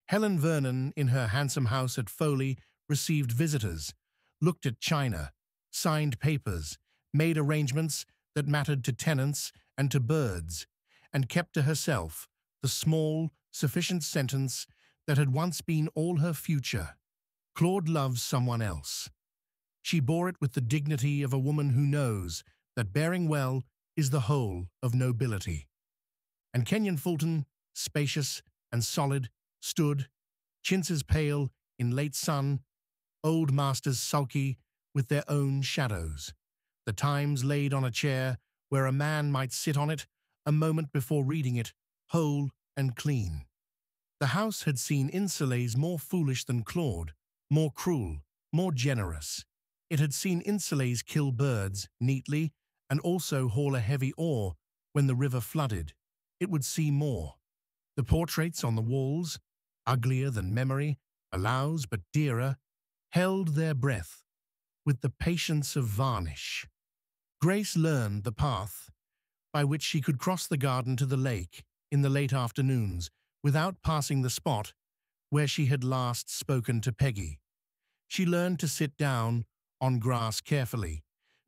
Helen Vernon, in her handsome house at Foley, received visitors, looked at china, signed papers, made arrangements that mattered to tenants and to birds, and kept to herself the small, sufficient sentence that had once been all her future. Claude loves someone else. She bore it with the dignity of a woman who knows that bearing well is the whole of nobility. And Kenyon-Fulton, spacious and solid, stood, chintzes pale in late sun, old masters sulky with their own shadows. The Times laid on a chair where a man might sit on it a moment before reading it, whole and clean. The house had seen Insoleys more foolish than Claude, more cruel, more generous. It had seen Insoleys kill birds neatly and also haul a heavy oar when the river flooded. It would see more. The portraits on the walls, uglier than memory, allows but dearer, held their breath with the patience of varnish. Grace learned the path by which she could cross the garden to the lake in the late afternoons without passing the spot where she had last spoken to Peggy. She learned to sit down on grass carefully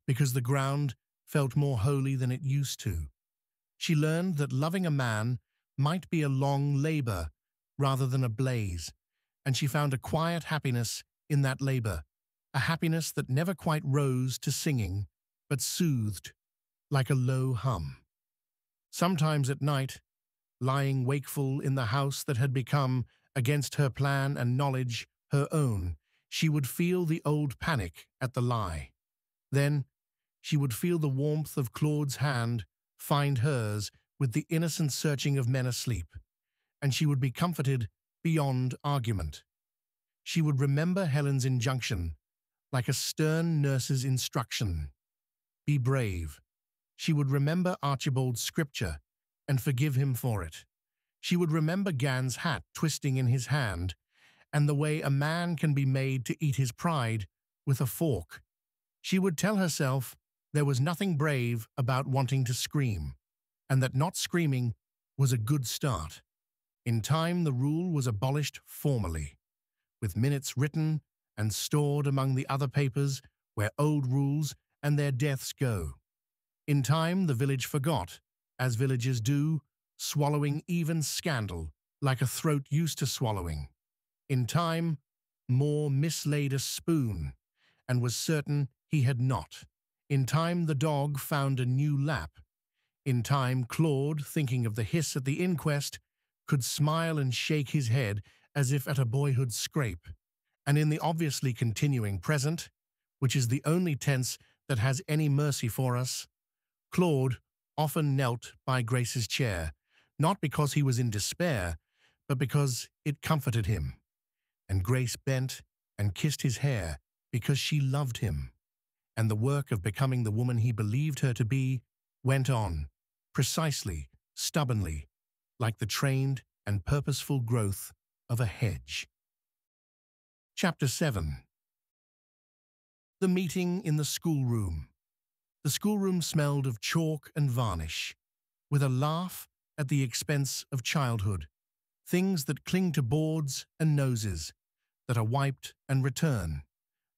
because the ground felt more holy than it used to. She learned that loving a man might be a long labor rather than a blaze, and she found a quiet happiness in that labor, a happiness that never quite rose to singing, but soothed like a low hum. Sometimes at night, lying wakeful in the house that had become, against her plan and knowledge, her own, she would feel the old panic at the lie. Then she would feel the warmth of Claude's hand find hers with the innocent searching of men asleep, and she would be comforted beyond argument. She would remember Helen's injunction, like a stern nurse's instruction. Be brave. She would remember Archibald's scripture and forgive him for it. She would remember Gan's hat twisting in his hand and the way a man can be made to eat his pride with a fork. She would tell herself there was nothing brave about wanting to scream, and that not screaming was a good start. In time, the rule was abolished formally, with minutes written and stored among the other papers where old rules and their deaths go. In time, the village forgot, as villages do, swallowing even scandal like a throat used to swallowing. In time, Moore mislaid a spoon and was certain he had not. In time, the dog found a new lap. In time, Claude, thinking of the hiss at the inquest, could smile and shake his head as if at a boyhood scrape. And in the obviously continuing present, which is the only tense that has any mercy for us, Claude often knelt by Grace's chair, not because he was in despair, but because it comforted him. And Grace bent and kissed his hair because she loved him. And the work of becoming the woman he believed her to be went on, precisely, stubbornly, like the trained and purposeful growth of a hedge. Chapter 7. The meeting in the schoolroom. The schoolroom smelled of chalk and varnish, with a laugh at the expense of childhood, things that cling to boards and noses, that are wiped and return,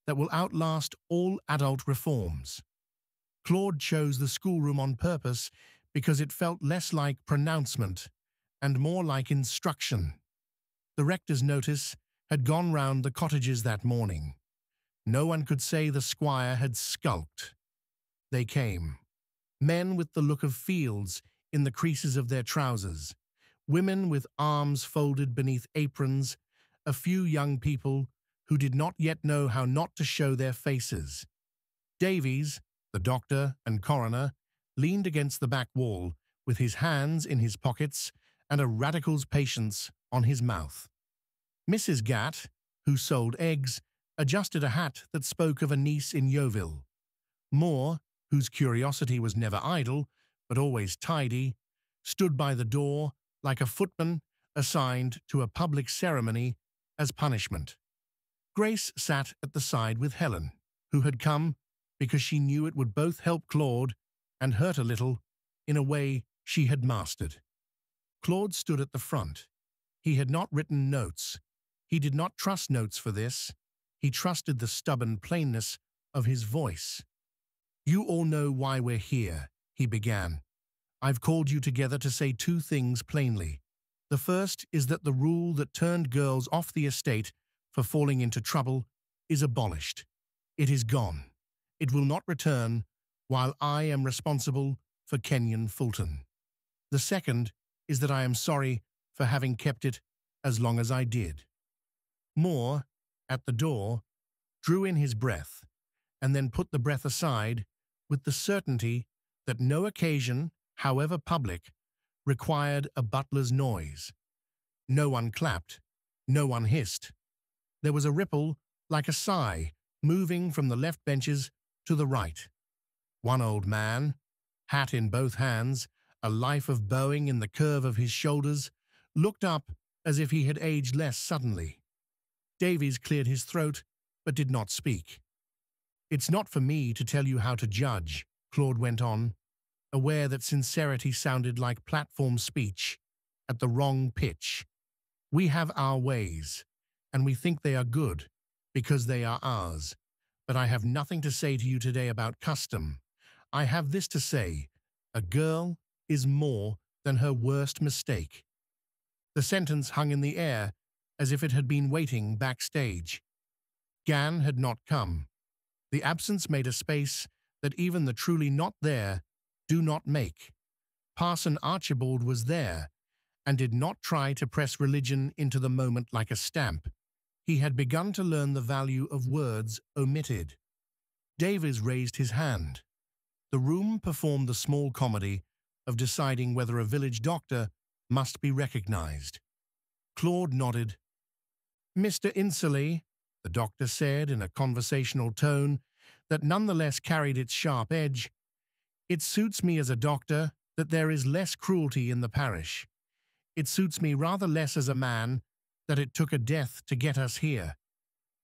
that will outlast all adult reforms. Claude chose the schoolroom on purpose because it felt less like pronouncement and more like instruction. The rector's notice had gone round the cottages that morning. No one could say the squire had skulked. They came. Men with the look of fields in the creases of their trousers, women with arms folded beneath aprons, a few young people who did not yet know how not to show their faces. Davies, the doctor and coroner, leaned against the back wall with his hands in his pockets and a radical's patience on his mouth. Mrs. Gatt, who sold eggs, adjusted a hat that spoke of a niece in Yeovil. Moore, whose curiosity was never idle, but always tidy, stood by the door like a footman assigned to a public ceremony as punishment. Grace sat at the side with Helen, who had come because she knew it would both help Claude and hurt a little in a way she had mastered. Claude stood at the front. He had not written notes. He did not trust notes for this. He trusted the stubborn plainness of his voice. "You all know why we're here," he began. "I've called you together to say two things plainly. The first is that the rule that turned girls off the estate for falling into trouble is abolished. It is gone. It will not return while I am responsible for Kenyon-Fulton. The second is that I am sorry for having kept it as long as I did." Moore, at the door, drew in his breath, and then put the breath aside with the certainty that no occasion, however public, required a butler's noise. No one clapped, no one hissed. There was a ripple like a sigh moving from the left benches to the right. One old man, hat in both hands, a life of bowing in the curve of his shoulders, looked up as if he had aged less suddenly. Davies cleared his throat, but did not speak. "It's not for me to tell you how to judge," Claude went on, aware that sincerity sounded like platform speech at the wrong pitch. "We have our ways, and we think they are good because they are ours. But I have nothing to say to you today about custom. I have this to say: a girl is more than her worst mistake." The sentence hung in the air as if it had been waiting backstage. Gan had not come. The absence made a space that even the truly not there do not make. Parson Archibald was there, and did not try to press religion into the moment like a stamp. He had begun to learn the value of words omitted. Davies raised his hand. The room performed the small comedy of deciding whether a village doctor must be recognized. Claude nodded. "Mr. Insoley," the doctor said in a conversational tone that nonetheless carried its sharp edge, "it suits me as a doctor that there is less cruelty in the parish. It suits me rather less as a man that it took a death to get us here.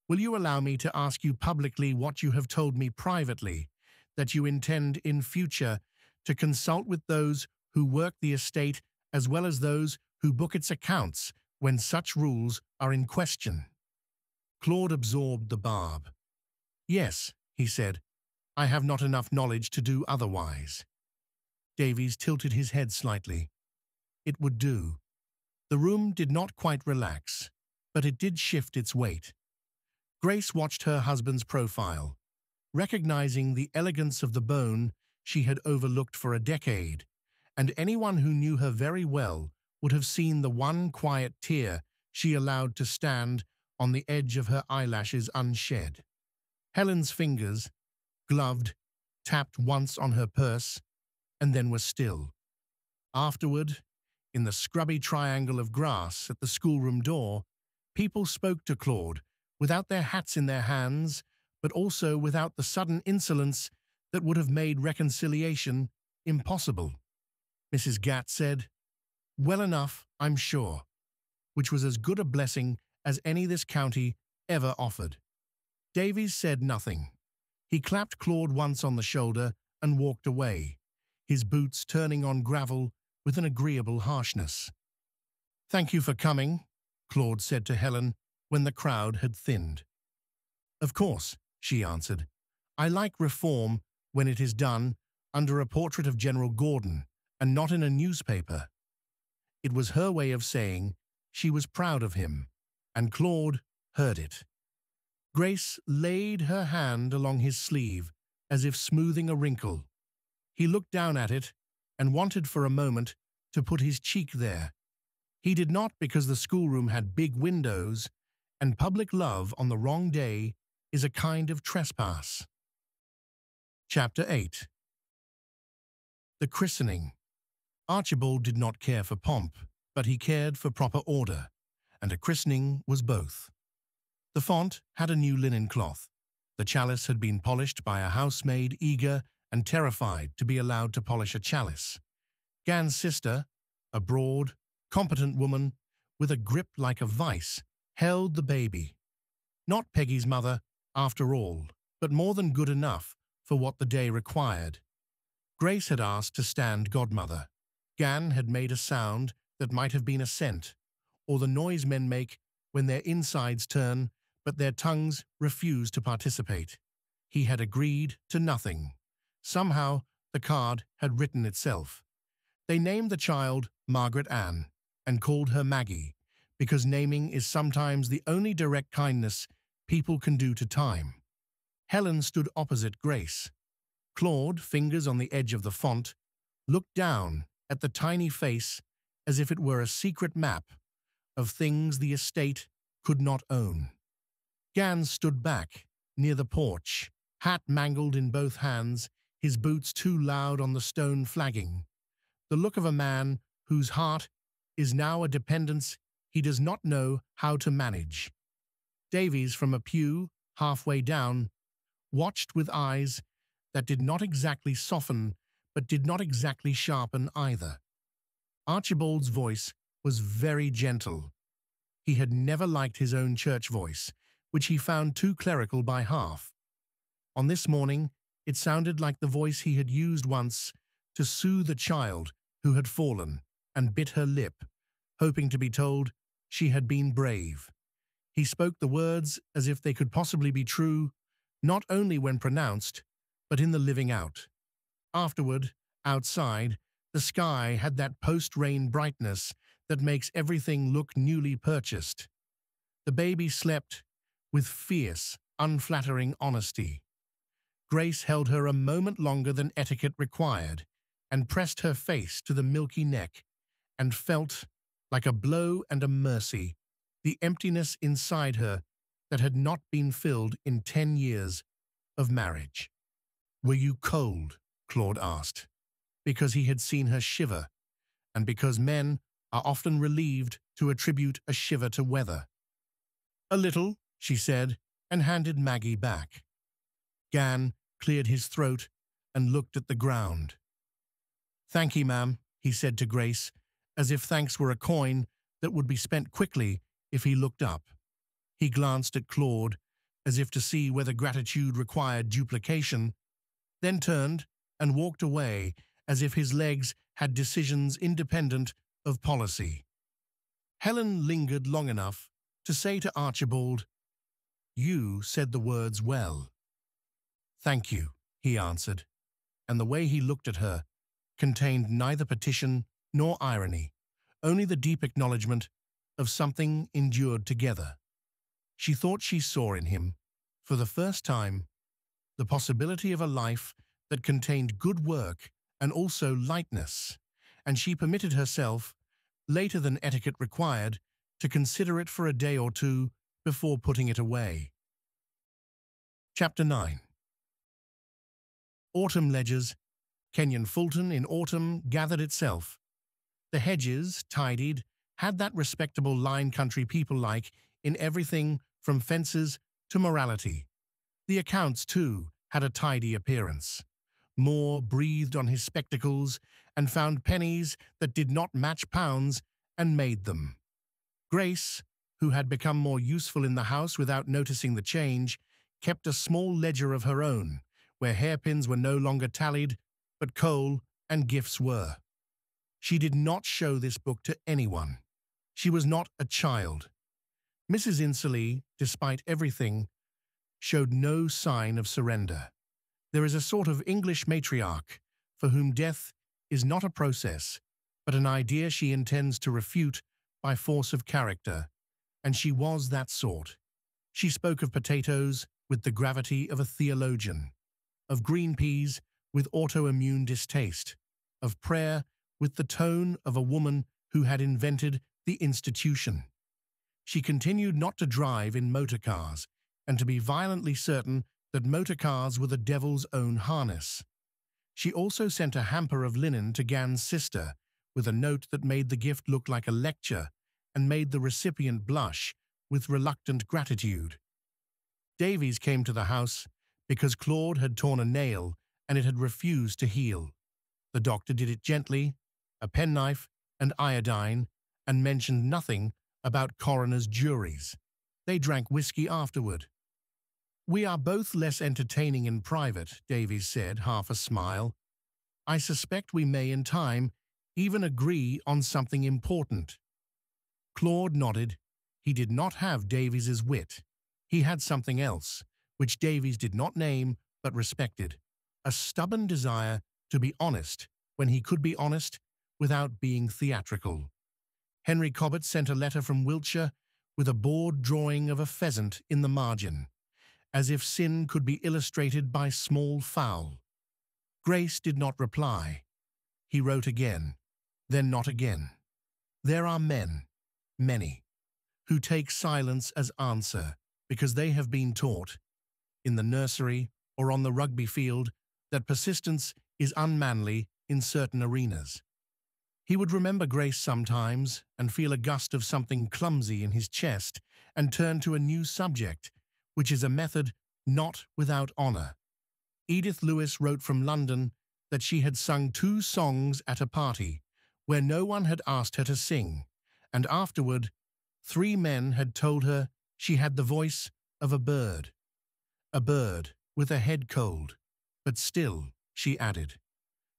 Will you allow me to ask you publicly what you have told me privately, that you intend in future to consult with those who work the estate as well as those who book its accounts when such rules are in question?" Claude absorbed the barb. "Yes," he said, "I have not enough knowledge to do otherwise." Davies tilted his head slightly. It would do. The room did not quite relax, but it did shift its weight. Grace watched her husband's profile, recognizing the elegance of the bone she had overlooked for a decade, and anyone who knew her very well would have seen the one quiet tear she allowed to stand on the edge of her eyelashes unshed. Helen's fingers, gloved, tapped once on her purse, and then were still. Afterward, in the scrubby triangle of grass at the schoolroom door, people spoke to Claude without their hats in their hands, but also without the sudden insolence that would have made reconciliation impossible. Mrs. Gatt said, "Well enough, I'm sure," which was as good a blessing as any this county ever offered. Davies said nothing. He clapped Claude once on the shoulder and walked away, his boots turning on gravel with an agreeable harshness. "Thank you for coming," Claude said to Helen when the crowd had thinned. "Of course," she answered. "I like reform when it is done under a portrait of General Gordon and not in a newspaper." It was her way of saying she was proud of him, and Claude heard it. Grace laid her hand along his sleeve as if smoothing a wrinkle. He looked down at it and wanted for a moment to put his cheek there. He did not, because the schoolroom had big windows, and public love on the wrong day is a kind of trespass. Chapter 8. The christening. Archibald did not care for pomp, but he cared for proper order, and a christening was both. The font had a new linen cloth. The chalice had been polished by a housemaid eager and terrified to be allowed to polish a chalice. Gan's sister, a broad, competent woman with a grip like a vice, held the baby. Not Peggy's mother, after all, but more than good enough for what the day required. Grace had asked to stand godmother. Gan had made a sound that might have been a scent, or the noise men make when their insides turn, but their tongues refuse to participate. He had agreed to nothing. Somehow, the card had written itself. They named the child Margaret Ann and called her Maggie, because naming is sometimes the only direct kindness people can do to time. Helen stood opposite Grace. Claude, fingers on the edge of the font, looked down at the tiny face as if it were a secret map of things the estate could not own. Gan stood back, near the porch, hat mangled in both hands, his boots too loud on the stone flagging. The look of a man whose heart is now a dependence he does not know how to manage. Davies, from a pew halfway down, watched with eyes that did not exactly soften but did not exactly sharpen either. Archibald's voice was very gentle. He had never liked his own church voice, which he found too clerical by half. On this morning, it sounded like the voice he had used once to soothe a child who had fallen and bit her lip, hoping to be told she had been brave. He spoke the words as if they could possibly be true, not only when pronounced, but in the living out. Afterward, outside, the sky had that post-rain brightness that makes everything look newly purchased. The baby slept with fierce, unflattering honesty. Grace held her a moment longer than etiquette required and pressed her face to the milky neck and felt, like a blow and a mercy, the emptiness inside her that had not been filled in 10 years of marriage. "Were you cold?" Claude asked, because he had seen her shiver, and because men are often relieved to attribute a shiver to weather. "A little," she said, and handed Maggie back. Gan cleared his throat and looked at the ground. "Thank ye, ma'am," he said to Grace, as if thanks were a coin that would be spent quickly if he looked up. He glanced at Claude, as if to see whether gratitude required duplication, then turned and walked away as if his legs had decisions independent of policy. Helen lingered long enough to say to Archibald, "You said the words well." "Thank you," he answered, and the way he looked at her contained neither petition nor irony, only the deep acknowledgement of something endured together. She thought she saw in him, for the first time, the possibility of a life that contained good work and also lightness, and she permitted herself, later than etiquette required, to consider it for a day or two before putting it away. Chapter 9. Autumn ledgers. Kenyon-Fulton in autumn gathered itself. The hedges, tidied, had that respectable line country people like in everything from fences to morality. The accounts, too, had a tidy appearance. Moore breathed on his spectacles and found pennies that did not match pounds and made them. Grace, who had become more useful in the house without noticing the change, kept a small ledger of her own, where hairpins were no longer tallied, but coal and gifts were. She did not show this book to anyone. She was not a child. Mrs. Insoley, despite everything, showed no sign of surrender. There is a sort of English matriarch for whom death is not a process, but an idea she intends to refute by force of character, and she was that sort. She spoke of potatoes with the gravity of a theologian, of green peas with autoimmune distaste, of prayer with the tone of a woman who had invented the institution. She continued not to drive in motor cars and to be violently certain that motor cars were the devil's own harness. She also sent a hamper of linen to Gan's sister with a note that made the gift look like a lecture and made the recipient blush with reluctant gratitude. Davies came to the house because Claude had torn a nail and it had refused to heal. The doctor did it gently, a penknife and iodine, and mentioned nothing about coroner's juries. They drank whiskey afterward. "We are both less entertaining in private," Davies said, half a smile. "I suspect we may in time even agree on something important." Claude nodded. He did not have Davies's wit. He had something else, which Davies did not name but respected, a stubborn desire to be honest when he could be honest without being theatrical. Henry Cobbett sent a letter from Wiltshire with a board drawing of a pheasant in the margin, as if sin could be illustrated by small fowl. Grace did not reply. He wrote again, then not again. There are men, many, who take silence as answer because they have been taught, in the nursery or on the rugby field, that persistence is unmanly in certain arenas. He would remember Grace sometimes and feel a gust of something clumsy in his chest and turn to a new subject, which is a method not without honor. Edith Lewis wrote from London that she had sung 2 songs at a party where no one had asked her to sing, and afterward 3 men had told her she had the voice of a bird with a head cold, but still, she added.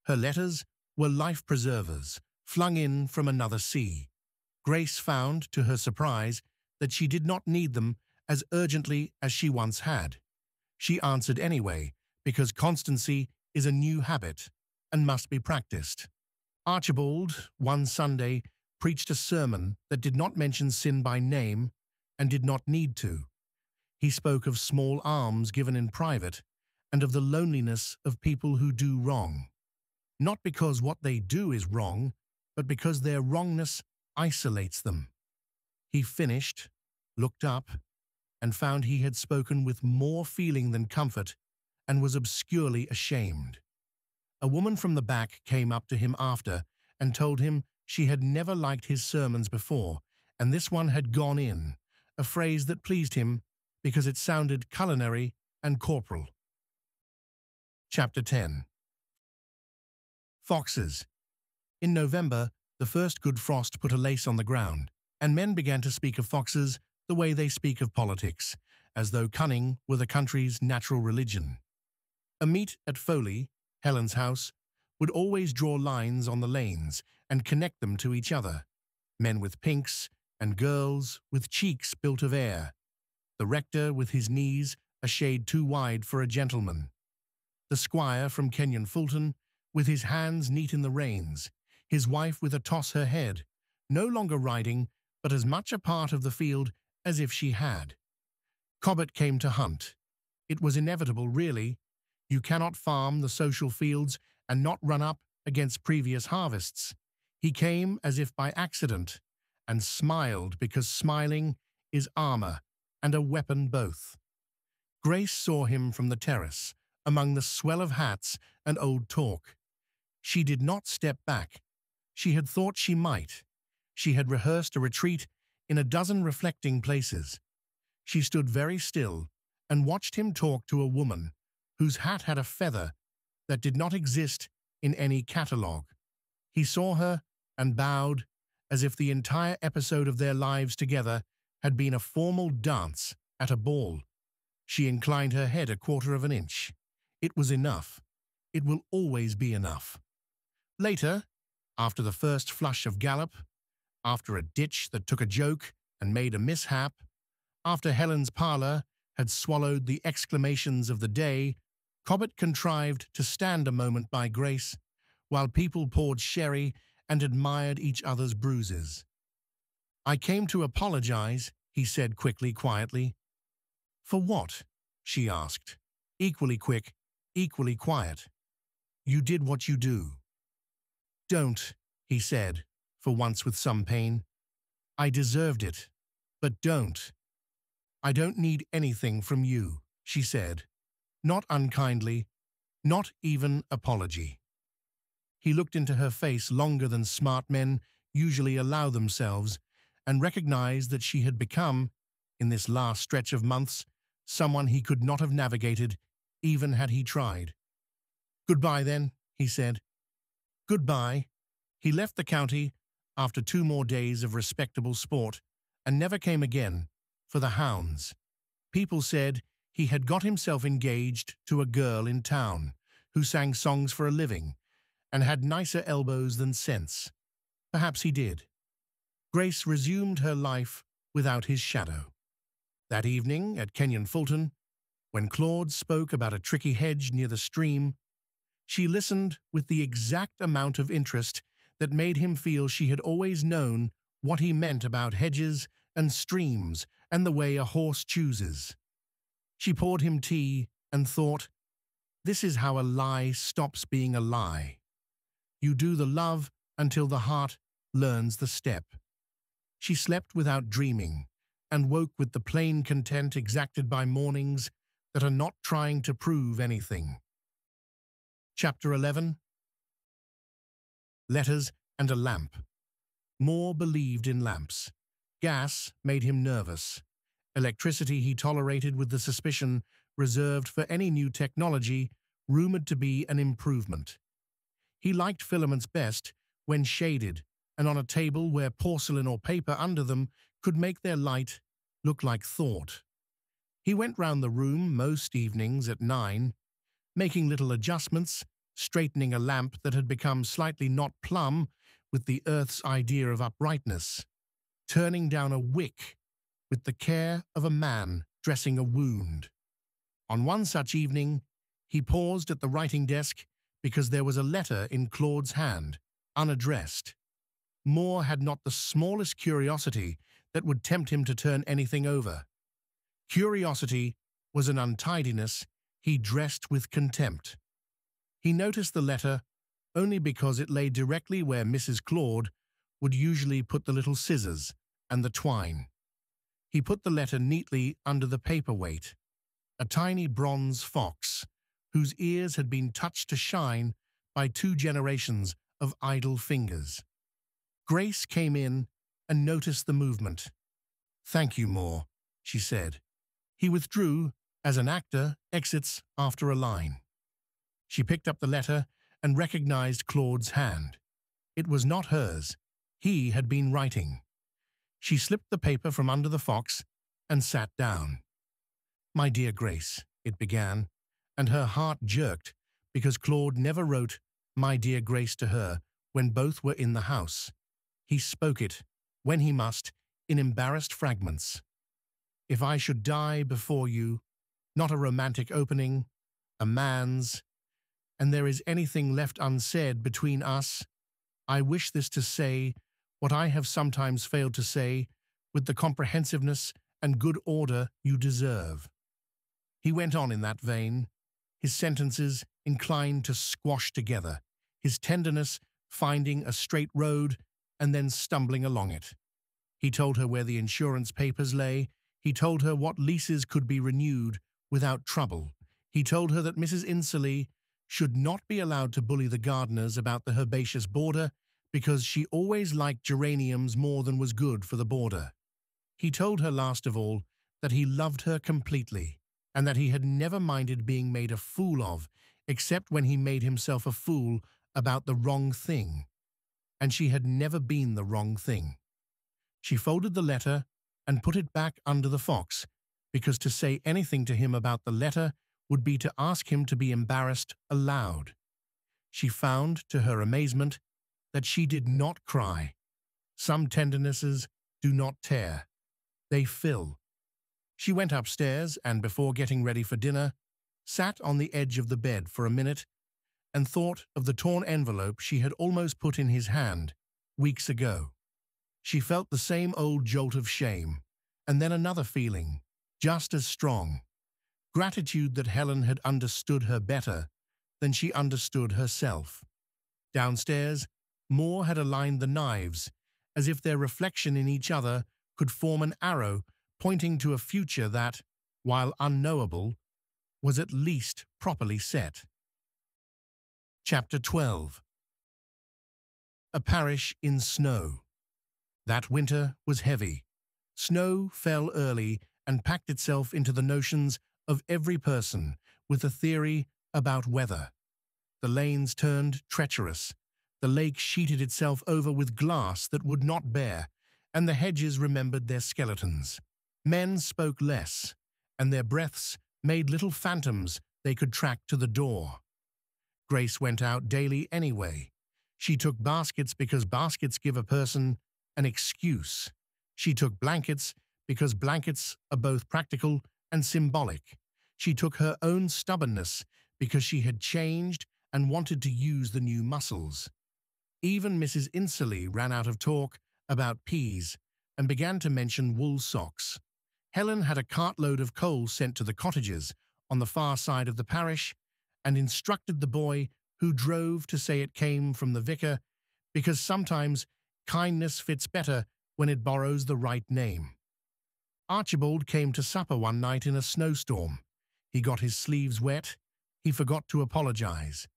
Her letters were life preservers, flung in from another sea. Grace found, to her surprise, that she did not need them as urgently as she once had. She answered anyway, because constancy is a new habit and must be practiced. Archibald, one Sunday, preached a sermon that did not mention sin by name and did not need to. He spoke of small alms given in private and of the loneliness of people who do wrong. Not because what they do is wrong, but because their wrongness isolates them. He finished, looked up, and found he had spoken with more feeling than comfort and was obscurely ashamed. A woman from the back came up to him after and told him she had never liked his sermons before, and this one had gone in, a phrase that pleased him because it sounded culinary and corporal. Chapter 10. Foxes. In November, the first good frost put a lace on the ground, and men began to speak of foxes the way they speak of politics, as though cunning were the country's natural religion. A meet at Foley, Helen's house, would always draw lines on the lanes and connect them to each other, men with pinks and girls with cheeks built of air, the rector with his knees a shade too wide for a gentleman, the squire from Kenyon-Fulton with his hands neat in the reins, his wife with a toss her head, no longer riding but as much a part of the field as if she had. Cobbett came to hunt. It was inevitable, really. You cannot farm the social fields and not run up against previous harvests. He came as if by accident, and smiled because smiling is armor and a weapon both. Grace saw him from the terrace, among the swell of hats and old talk. She did not step back. She had thought she might. She had rehearsed a retreat in a dozen reflecting places. She stood very still and watched him talk to a woman whose hat had a feather that did not exist in any catalogue. He saw her and bowed as if the entire episode of their lives together had been a formal dance at a ball. She inclined her head a quarter of an inch. It was enough. It will always be enough. Later, after the first flush of gallop, after a ditch that took a joke and made a mishap, after Helen's parlour had swallowed the exclamations of the day, Cobbett contrived to stand a moment by Grace, while people poured sherry and admired each other's bruises. "I came to apologize," he said quickly, quietly. "For what?" she asked, equally quick, equally quiet. "You did what you do." "Don't," he said, for once with some pain. "I deserved it, but don't." "I don't need anything from you," she said, not unkindly, not even apology. He looked into her face longer than smart men usually allow themselves and recognized that she had become, in this last stretch of months, someone he could not have navigated, even had he tried. "Goodbye, then," he said. "Goodbye." He left the county after 2 more days of respectable sport and never came again, for the hounds. People said he had got himself engaged to a girl in town who sang songs for a living and had nicer elbows than sense. Perhaps he did. Grace resumed her life without his shadow. That evening at Kenyon-Fulton, when Claude spoke about a tricky hedge near the stream, she listened with the exact amount of interest that made him feel she had always known what he meant about hedges and streams and the way a horse chooses. She poured him tea and thought, this is how a lie stops being a lie. You do the love until the heart learns the step. She slept without dreaming, and woke with the plain content exacted by mornings that are not trying to prove anything. Chapter 11. Letters and a lamp. Moore believed in lamps. Gas made him nervous. Electricity he tolerated with the suspicion reserved for any new technology rumored to be an improvement. He liked filaments best when shaded and on a table where porcelain or paper under them could make their light look like thought. He went round the room most evenings at 9, making little adjustments, straightening a lamp that had become slightly not plumb with the earth's idea of uprightness, turning down a wick with the care of a man dressing a wound. On one such evening, he paused at the writing desk because there was a letter in Claude's hand, unaddressed. Moore had not the smallest curiosity that would tempt him to turn anything over. Curiosity was an untidiness he dressed with contempt. He noticed the letter only because it lay directly where Mrs. Claude would usually put the little scissors and the twine. He put the letter neatly under the paperweight, a tiny bronze fox whose ears had been touched to shine by 2 generations of idle fingers. Grace came in and noticed the movement. "Thank you, Moore," she said. He withdrew, as an actor exits after a line. She picked up the letter and recognized Claude's hand. It was not hers. He had been writing. She slipped the paper from under the fox and sat down. "My dear Grace," it began, and her heart jerked because Claude never wrote "My dear Grace" to her when both were in the house. He spoke it, when he must, in embarrassed fragments. "If I should die before you, not a romantic opening, a man's, and there is anything left unsaid between us, I wish this to say what I have sometimes failed to say with the comprehensiveness and good order you deserve." He went on in that vein, his sentences inclined to squash together, his tenderness finding a straight road and then stumbling along it. He told her where the insurance papers lay. He told her what leases could be renewed without trouble. He told her that Mrs. Insoley should not be allowed to bully the gardeners about the herbaceous border because she always liked geraniums more than was good for the border. He told her last of all that he loved her completely and that he had never minded being made a fool of except when he made himself a fool about the wrong thing, and she had never been the wrong thing. She folded the letter and put it back under the fox, because to say anything to him about the letter would be to ask him to be embarrassed aloud. She found, to her amazement, that she did not cry. Some tendernesses do not tear. They fill. She went upstairs and, before getting ready for dinner, sat on the edge of the bed for a minute and thought of the torn envelope she had almost put in his hand weeks ago. She felt the same old jolt of shame, and then another feeling, just as strong, gratitude that Helen had understood her better than she understood herself. Downstairs, Moore had aligned the knives, as if their reflection in each other could form an arrow pointing to a future that, while unknowable, was at least properly set. Chapter 12. A parish in snow. That winter was heavy. Snow fell early and packed itself into the notions of every person with a theory about weather. The lanes turned treacherous. The lake sheeted itself over with glass that would not bear, and the hedges remembered their skeletons. Men spoke less, and their breaths made little phantoms they could track to the door. Grace went out daily anyway. She took baskets because baskets give a person an excuse. She took blankets because blankets are both practical and symbolic. She took her own stubbornness because she had changed and wanted to use the new muscles. Even Mrs. Insoley ran out of talk about peas and began to mention wool socks. Helen had a cartload of coal sent to the cottages on the far side of the parish and instructed the boy who drove to say it came from the vicar because sometimes kindness fits better when it borrows the right name. Archibald came to supper one night in a snowstorm. He got his sleeves wet. He forgot to apologize.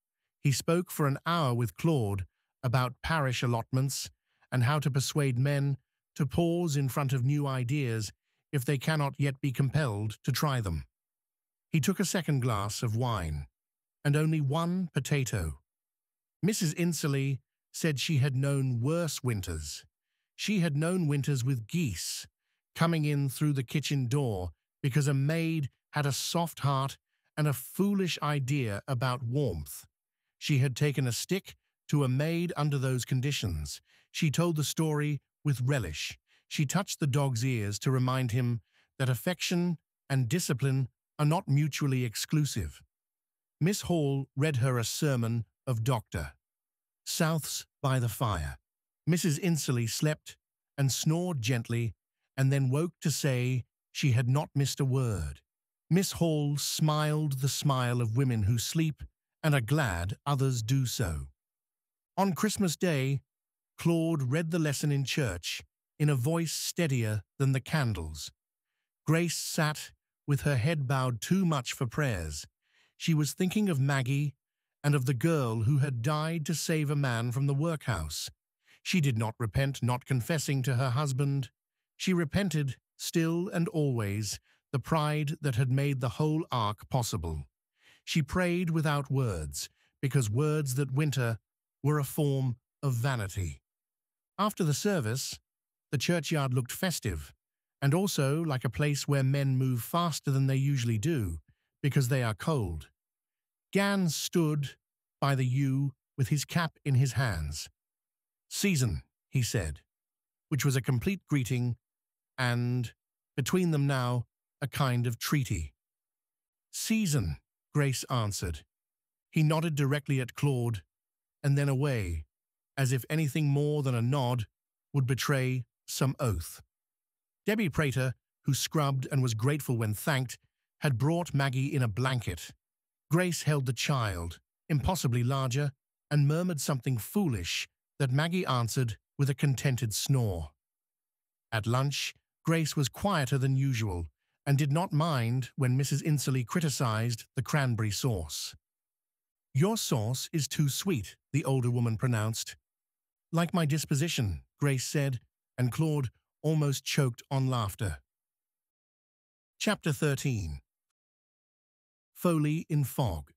He spoke for an hour with Claude about parish allotments and how to persuade men to pause in front of new ideas if they cannot yet be compelled to try them. He took a second glass of wine, and only one potato. Mrs. Insoley said she had known worse winters. She had known winters with geese coming in through the kitchen door because a maid had a soft heart and a foolish idea about warmth. She had taken a stick to a maid under those conditions. She told the story with relish. She touched the dog's ears to remind him that affection and discipline are not mutually exclusive. Miss Hall read her a sermon of Dr. South's by the fire. Mrs. Insoley slept and snored gently and then woke to say she had not missed a word. Miss Hall smiled the smile of women who sleep and are glad others do so. On Christmas Day, Claude read the lesson in church in a voice steadier than the candles. Grace sat with her head bowed too much for prayers. She was thinking of Maggie and of the girl who had died to save a man from the workhouse. She did not repent not confessing to her husband. She repented, still and always, the pride that had made the whole ark possible. She prayed without words, because words that winter were a form of vanity. After the service, the churchyard looked festive, and also like a place where men move faster than they usually do, because they are cold. Gan stood by the yew with his cap in his hands. "Season," he said, which was a complete greeting, and, between them now, a kind of treaty. "Season," Grace answered. He nodded directly at Claude, and then away, as if anything more than a nod would betray some oath. Debbie Prater, who scrubbed and was grateful when thanked, had brought Maggie in a blanket. Grace held the child, impossibly larger, and murmured something foolish that Maggie answered with a contented snore. At lunch, Grace was quieter than usual and did not mind when Mrs. Insoley criticized the cranberry sauce. "Your sauce is too sweet," the older woman pronounced. "Like my disposition," Grace said, and Claude almost choked on laughter. Chapter 13. Foley in Fog.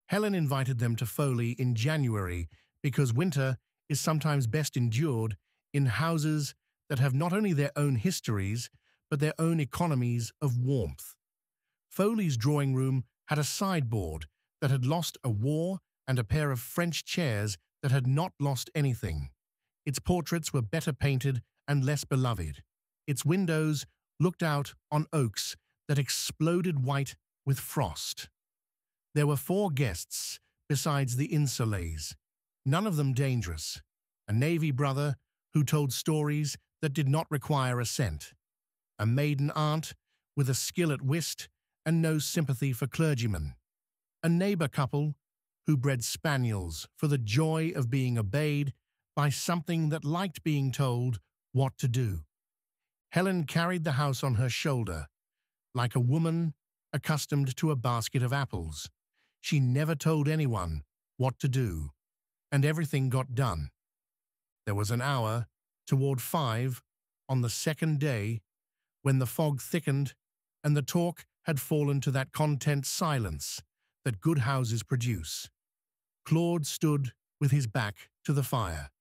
Helen invited them to Foley in January because winter is sometimes best endured in houses that have not only their own histories, but their own economies of warmth. Foley's drawing room had a sideboard that had lost a war and a pair of French chairs that had not lost anything. Its portraits were better painted and less beloved. Its windows looked out on oaks that exploded white with frost. There were 4 guests besides the Insoleys, none of them dangerous. A Navy brother who told stories that did not require assent. A maiden aunt with a skill at whist and no sympathy for clergymen. A neighbor couple who bred spaniels for the joy of being obeyed by something that liked being told what to do. Helen carried the house on her shoulder, like a woman accustomed to a basket of apples. She never told anyone what to do, and everything got done. There was an hour toward 5 on the second day when the fog thickened and the talk had fallen to that content silence that good houses produce. Claude stood with his back to the fire.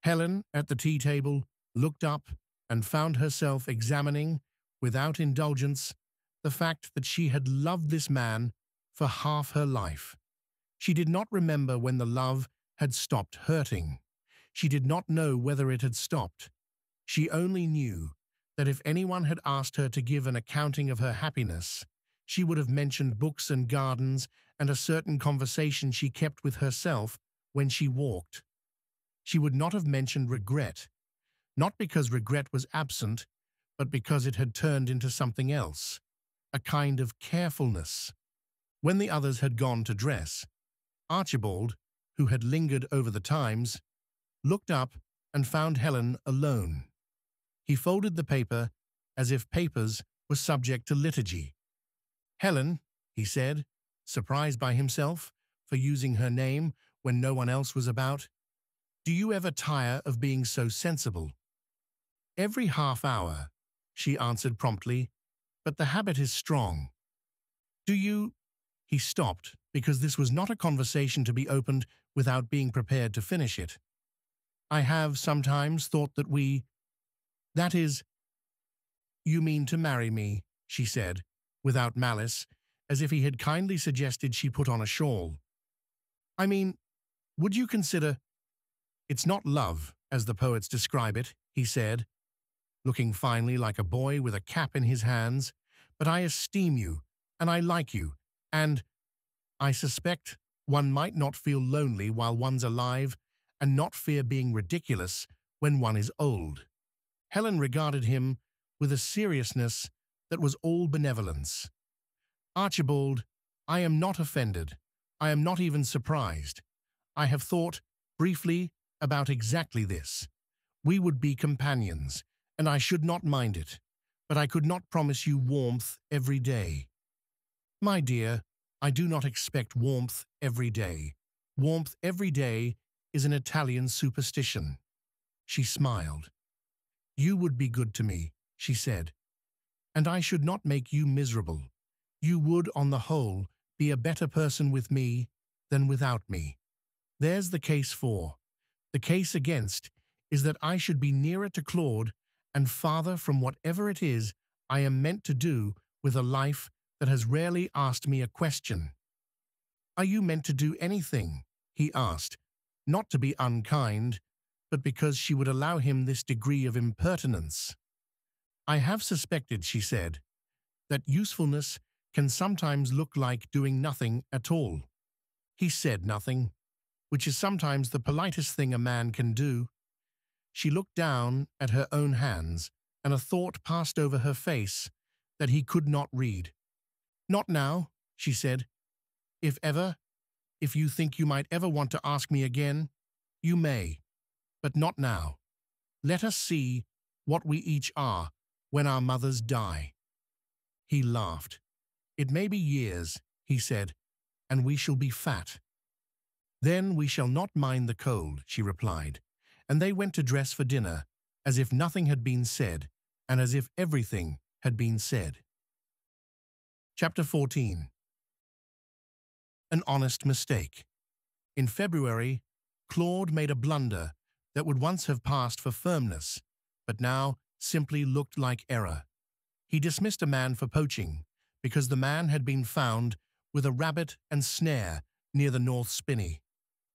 Helen, at the tea table, looked up and found herself examining, without indulgence, the fact that she had loved this man for half her life. She did not remember when the love had stopped hurting. She did not know whether it had stopped. She only knew that if anyone had asked her to give an accounting of her happiness, she would have mentioned books and gardens and a certain conversation she kept with herself when she walked. She would not have mentioned regret, not because regret was absent, but because it had turned into something else, a kind of carefulness. When the others had gone to dress, Archibald, who had lingered over the Times, looked up and found Helen alone. He folded the paper as if papers were subject to liturgy. "Helen," he said, surprised by himself for using her name when no one else was about, "do you ever tire of being so sensible?" "Every half hour," she answered promptly, "but the habit is strong." "Do you—" He stopped, because this was not a conversation to be opened without being prepared to finish it. "I have sometimes thought that that is—" "You mean to marry me," she said, without malice, as if he had kindly suggested she put on a shawl. "I mean, would you consider—" "It's not love, as the poets describe it," he said, looking finally like a boy with a cap in his hands, "but I esteem you, and I like you, and I suspect one might not feel lonely while one's alive and not fear being ridiculous when one is old." Helen regarded him with a seriousness that was all benevolence. "Archibald, I am not offended. I am not even surprised. I have thought, briefly, about exactly this. We would be companions, and I should not mind it, but I could not promise you warmth every day." "My dear, I do not expect warmth every day. Warmth every day is an Italian superstition." She smiled. "You would be good to me," she said, "and I should not make you miserable. You would, on the whole, be a better person with me than without me. There's the case for. The case against is that I should be nearer to Claude and farther from whatever it is I am meant to do with a life that has rarely asked me a question." "Are you meant to do anything?" he asked, not to be unkind, but because she would allow him this degree of impertinence. "I have suspected," she said, "that usefulness can sometimes look like doing nothing at all." He said nothing, which is sometimes the politest thing a man can do. She looked down at her own hands, and a thought passed over her face that he could not read. "Not now," she said. If you think you might ever want to ask me again, you may, but not now. Let us see what we each are when our mothers die." He laughed. "It may be years," he said, "and we shall be fat." "Then we shall not mind the cold," she replied, and they went to dress for dinner, as if nothing had been said, and as if everything had been said. Chapter 14. An honest mistake. In February, Claude made a blunder that would once have passed for firmness, but now simply looked like error. He dismissed a man for poaching, because the man had been found with a rabbit and snare near the North Spinney.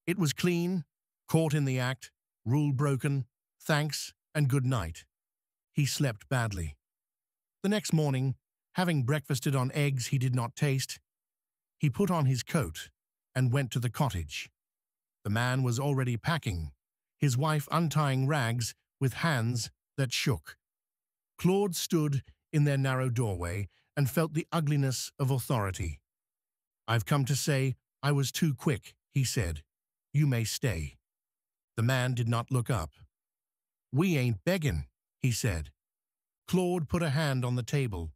It was clean, caught in the act, rule broken, thanks and good night. He slept badly. The next morning, having breakfasted on eggs he did not taste, he put on his coat and went to the cottage. The man was already packing, his wife untying rags with hands that shook. Claude stood in their narrow doorway and felt the ugliness of authority. "I've come to say I was too quick," he said. "You may stay." The man did not look up. "We ain't begging," he said. Claude put a hand on the table.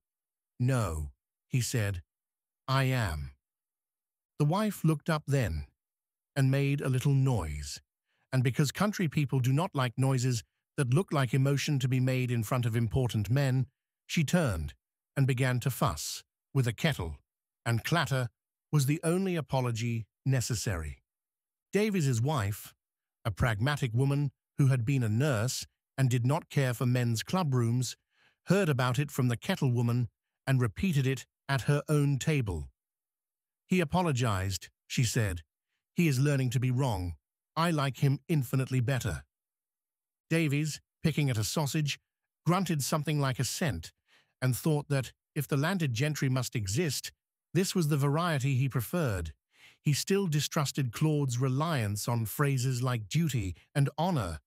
"No," he said, "I am." The wife looked up then and made a little noise, and because country people do not like noises that look like emotion to be made in front of important men, she turned and began to fuss with a kettle, and clatter was the only apology necessary. Davies's wife, a pragmatic woman who had been a nurse and did not care for men's clubrooms, heard about it from the kettle woman and repeated it at her own table. "He apologized," she said. "He is learning to be wrong. I like him infinitely better." Davies, picking at a sausage, grunted something like assent, and thought that, if the landed gentry must exist, this was the variety he preferred. He still distrusted Claude's reliance on phrases like duty and honor,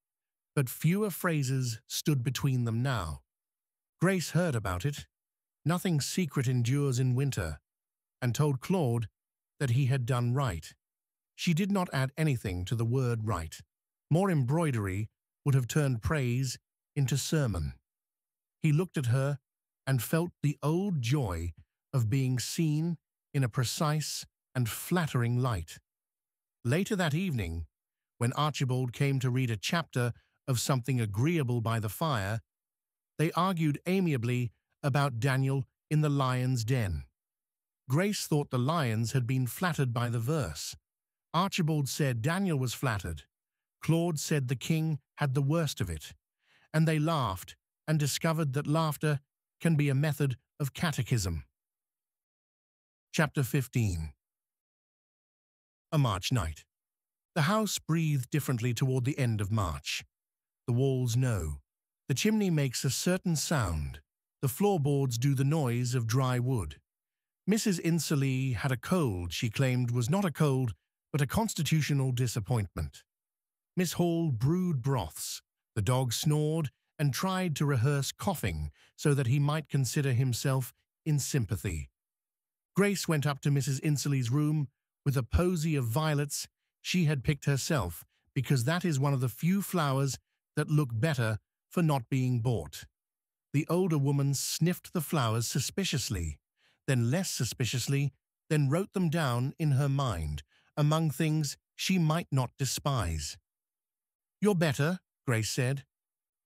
but fewer phrases stood between them now. Grace heard about it. Nothing secret endures in winter, and told Claude that he had done right. She did not add anything to the word right. More embroidery would have turned praise into sermon. He looked at her and felt the old joy of being seen in a precise and flattering light. Later that evening, when Archibald came to read a chapter of something agreeable by the fire, they argued amiably about Daniel in the lion's den. Grace thought the lions had been flattered by the verse. Archibald said Daniel was flattered. Claude said the king had the worst of it, and they laughed and discovered that laughter can be a method of catechism. Chapter 15. A March night. The house breathed differently toward the end of March. The walls know. The chimney makes a certain sound. The floorboards do the noise of dry wood. Mrs. Insoley had a cold she claimed was not a cold, but a constitutional disappointment. Miss Hall brewed broths. The dog snored and tried to rehearse coughing so that he might consider himself in sympathy. Grace went up to Mrs. Insoley's room with a posy of violets she had picked herself, because that is one of the few flowers that look better for not being bought. The older woman sniffed the flowers suspiciously, then less suspiciously, then wrote them down in her mind, among things she might not despise. "You're better," Grace said.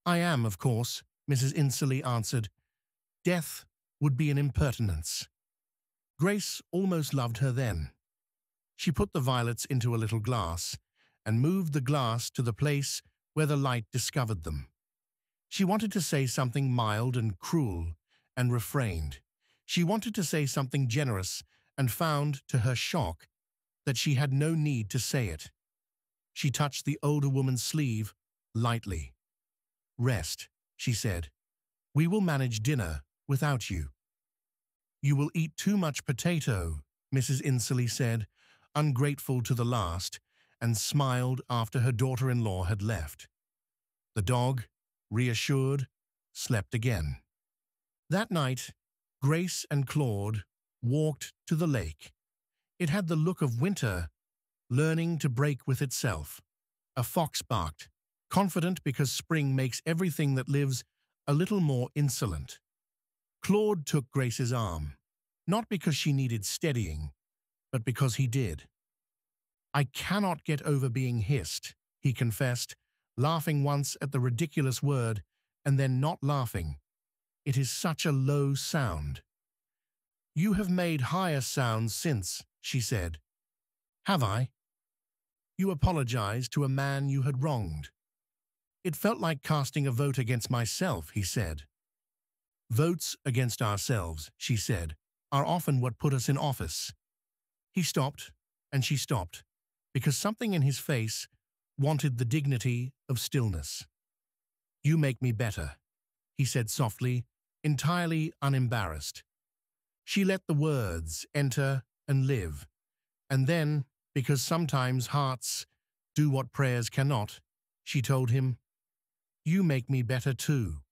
"I am, of course," Mrs. Insoley answered. "Death would be an impertinence." Grace almost loved her then. She put the violets into a little glass and moved the glass to the place where the light discovered them. She wanted to say something mild and cruel, and refrained. She wanted to say something generous, and found, to her shock, that she had no need to say it. She touched the older woman's sleeve lightly. "Rest," she said. "We will manage dinner without you." "You will eat too much potato," Mrs. Insoley said, ungrateful to the last, and smiled after her daughter-in-law had left. The dog, reassured, slept again. That night, Grace and Claude walked to the lake. It had the look of winter learning to break with itself. A fox barked, confident because spring makes everything that lives a little more insolent. Claude took Grace's arm, not because she needed steadying, but because he did. "I cannot get over being hissed," he confessed, laughing once at the ridiculous word and then not laughing. "It is such a low sound." "You have made higher sounds since," she said. "Have I?" "You apologized to a man you had wronged." "It felt like casting a vote against myself," he said. "Votes against ourselves," she said, "are often what put us in office." He stopped, and she stopped, because something in his face wanted the dignity of stillness. "You make me better," he said softly, entirely unembarrassed. She let the words enter and live, and then, because sometimes hearts do what prayers cannot, she told him, "You make me better too."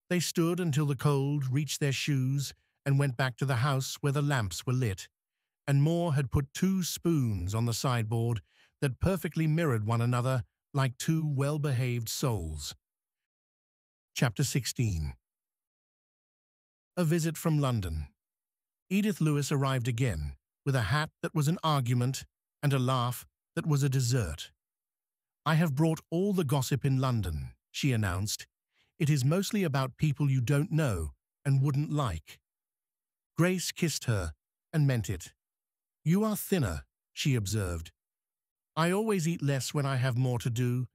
They stood until the cold reached their shoes and went back to the house where the lamps were lit, and Moore had put 2 spoons on the sideboard that perfectly mirrored one another like 2 well-behaved souls. Chapter 16. A visit from London. Edith Lewis arrived again, with a hat that was an argument and a laugh that was a dessert. "I have brought all the gossip in London," she announced. "It is mostly about people you don't know and wouldn't like." Grace kissed her and meant it. "You are thinner," she observed. "I always eat less when I have more to do."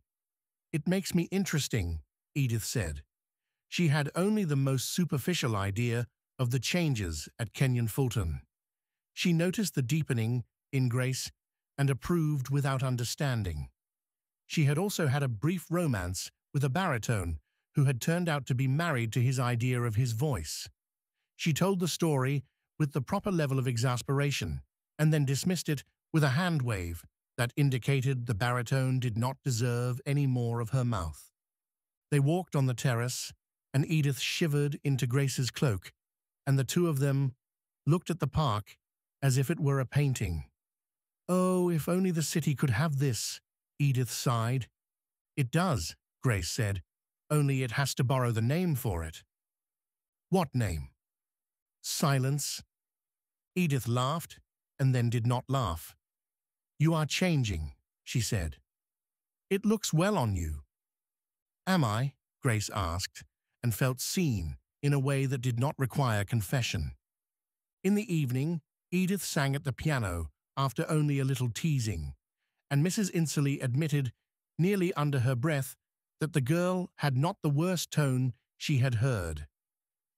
"It makes me interesting," Edith said. She had only the most superficial idea of the changes at Kenyon-Fulton. She noticed the deepening in Grace and approved without understanding. She had also had a brief romance with a baritone who had turned out to be married to his idea of his voice. She told the story with the proper level of exasperation, and then dismissed it with a hand wave that indicated the baritone did not deserve any more of her mouth. They walked on the terrace, and Edith shivered into Grace's cloak, and the 2 of them looked at the park as if it were a painting. "Oh, if only the city could have this," Edith sighed. "It does," Grace said, "only it has to borrow the name for it." What name? Silence. Edith laughed and then did not laugh. You are changing, she said. It looks well on you. Am I? Grace asked, and felt seen in a way that did not require confession. In the evening, Edith sang at the piano after only a little teasing, and Mrs. Insoley admitted, nearly under her breath, that the girl had not the worst tone she had heard.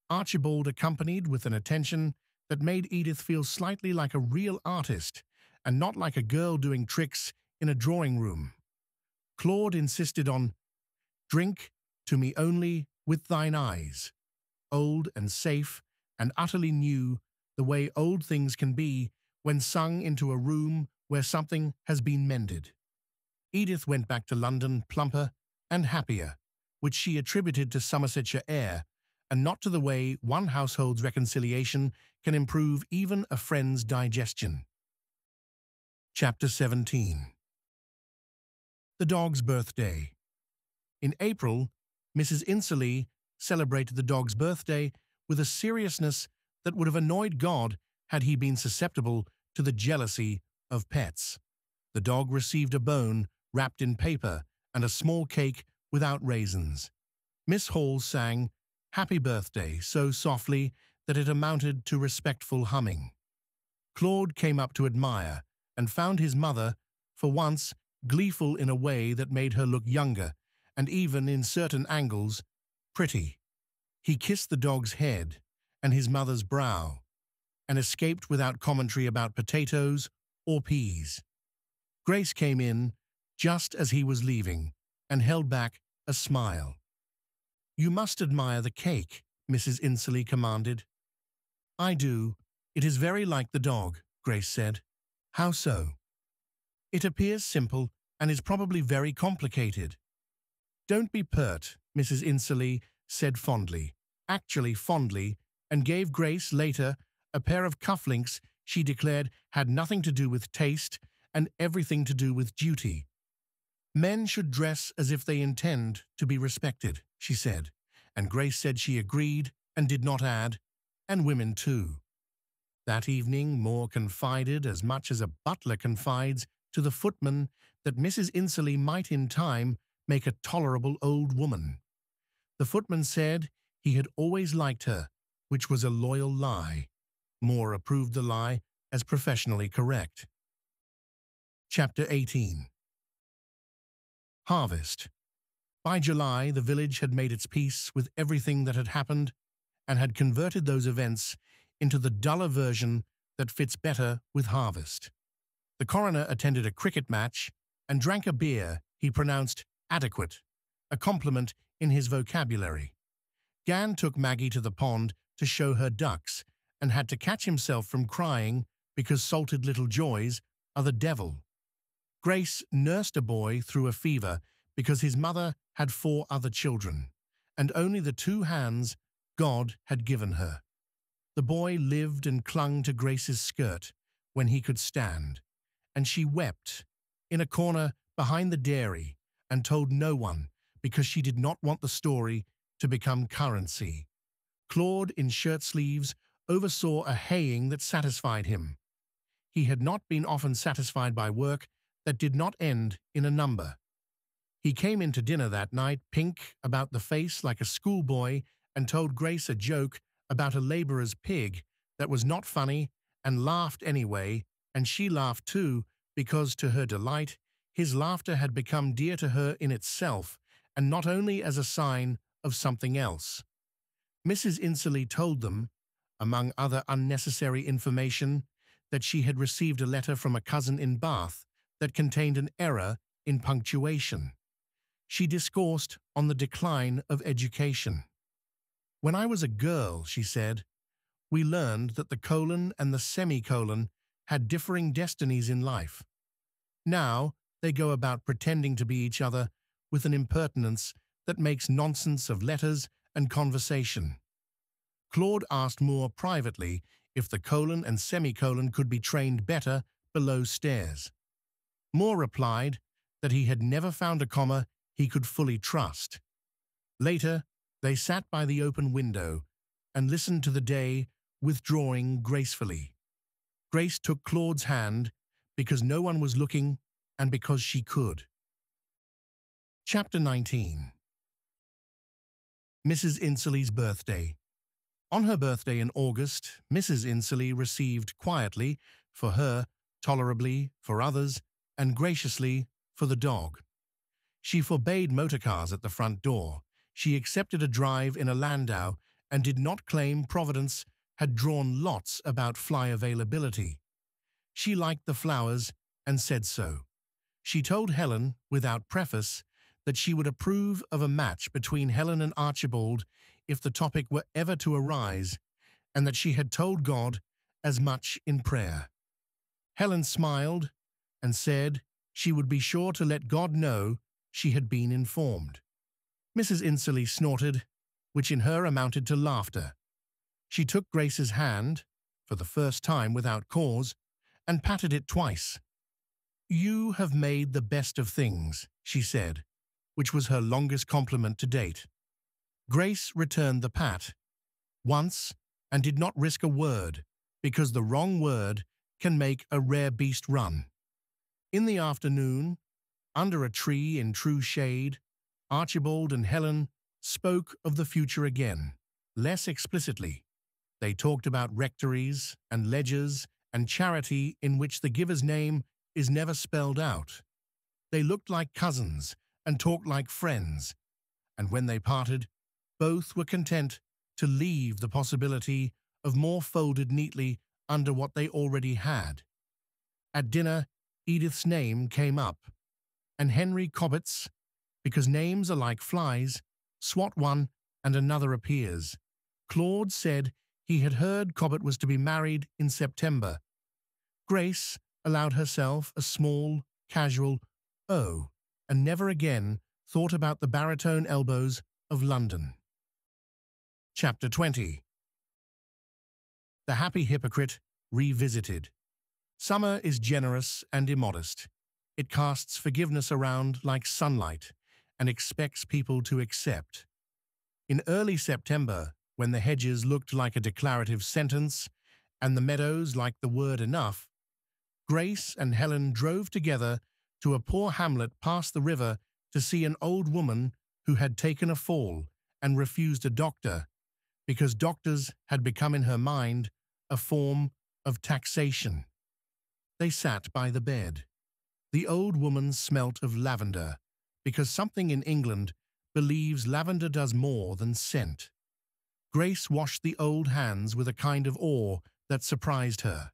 Archibald accompanied with an attention that made Edith feel slightly like a real artist and not like a girl doing tricks in a drawing room. Claude insisted on, "Drink to me only with thine eyes," old and safe and utterly new, the way old things can be when sung into a room where something has been mended. Edith went back to London plumper and happier, which she attributed to Somersetshire air, and not to the way one household's reconciliation can improve even a friend's digestion. Chapter 17. The dog's birthday. In April, Mrs. Insoley celebrated the dog's birthday with a seriousness that would have annoyed God had he been susceptible to the jealousy of pets. The dog received a bone wrapped in paper and a small cake without raisins. Miss Hall sang "Happy Birthday" so softly that it amounted to respectful humming. Claude came up to admire and found his mother, for once, gleeful in a way that made her look younger and even, in certain angles, pretty. He kissed the dog's head and his mother's brow, and escaped without commentary about potatoes or peas. Grace came in just as he was leaving and held back a smile. "You must admire the cake," Mrs. Insoley commanded. "I do. It is very like the dog," Grace said. "How so?" "It appears simple and is probably very complicated." "Don't be pert," Mrs. Insoley said fondly, actually fondly, and gave Grace later a pair of cufflinks she declared had nothing to do with taste and everything to do with duty. "Men should dress as if they intend to be respected," she said, and Grace said she agreed and did not add, "and women too." That evening Moore confided, as much as a butler confides, to the footman that Mrs. Insoley might in time make a tolerable old woman. The footman said he had always liked her, which was a loyal lie. Moore approved the lie as professionally correct. Chapter 18. Harvest. By July, the village had made its peace with everything that had happened and had converted those events into the duller version that fits better with harvest. The coroner attended a cricket match and drank a beer he pronounced adequate, a compliment in his vocabulary. Gan took Maggie to the pond to show her ducks and had to catch himself from crying because salted little joys are the devil. Grace nursed a boy through a fever because his mother had 4 other children, and only the 2 hands God had given her. The boy lived and clung to Grace's skirt when he could stand, and she wept in a corner behind the dairy and told no one because she did not want the story to become currency. Claude, in shirt sleeves, oversaw a haying that satisfied him. He had not been often satisfied by work that did not end in a number. He came in to dinner that night, pink about the face like a schoolboy, and told Grace a joke about a labourer's pig that was not funny and laughed anyway, and she laughed too because, to her delight, his laughter had become dear to her in itself and not only as a sign of something else. Mrs. Insoley told them, among other unnecessary information, that she had received a letter from a cousin in Bath that contained an error in punctuation. She discoursed on the decline of education. "When I was a girl," she said, "we learned that the colon and the semicolon had differing destinies in life. Now they go about pretending to be each other with an impertinence that makes nonsense of letters and conversation." Claude asked Moore privately if the colon and semicolon could be trained better below stairs. Moore replied that he had never found a comma he could fully trust. Later, they sat by the open window, and listened to the day withdrawing gracefully. Grace took Claude's hand because no one was looking and because she could. Chapter 19. Mrs. Insoley's birthday. On her birthday in August, Mrs. Insoley received quietly, for her, tolerably, for others, and graciously, for the dog. She forbade motorcars at the front door. She accepted a drive in a landau and did not claim Providence had drawn lots about fly availability. She liked the flowers and said so. She told Helen, without preface, that she would approve of a match between Helen and Archibald if the topic were ever to arise, and that she had told God as much in prayer. Helen smiled and said she would be sure to let God know she had been informed. Mrs. Insoley snorted, which in her amounted to laughter. She took Grace's hand, for the first time without cause, and patted it twice. "You have made the best of things," she said, which was her longest compliment to date. Grace returned the pat, once, and did not risk a word, because the wrong word can make a rare beast run. In the afternoon, under a tree in true shade, Archibald and Helen spoke of the future again, less explicitly. They talked about rectories and ledgers and charity in which the giver's name is never spelled out. They looked like cousins and talked like friends, and when they parted, both were content to leave the possibility of more folded neatly under what they already had. At dinner, Edith's name came up, and Henry Cobbett's, because names are like flies, swat one and another appears. Claude said he had heard Cobbett was to be married in September. Grace allowed herself a small, casual "oh," and never again thought about the baritone elbows of London. Chapter 20. The Happy Hypocrite Revisited. Summer is generous and immodest. It casts forgiveness around like sunlight and expects people to accept. In early September, when the hedges looked like a declarative sentence and the meadows like the word enough, Grace and Helen drove together to a poor hamlet past the river to see an old woman who had taken a fall and refused a doctor, because doctors had become in her mind a form of taxation. They sat by the bed. The old woman smelt of lavender, because something in England believes lavender does more than scent. Grace washed the old hands with a kind of awe that surprised her.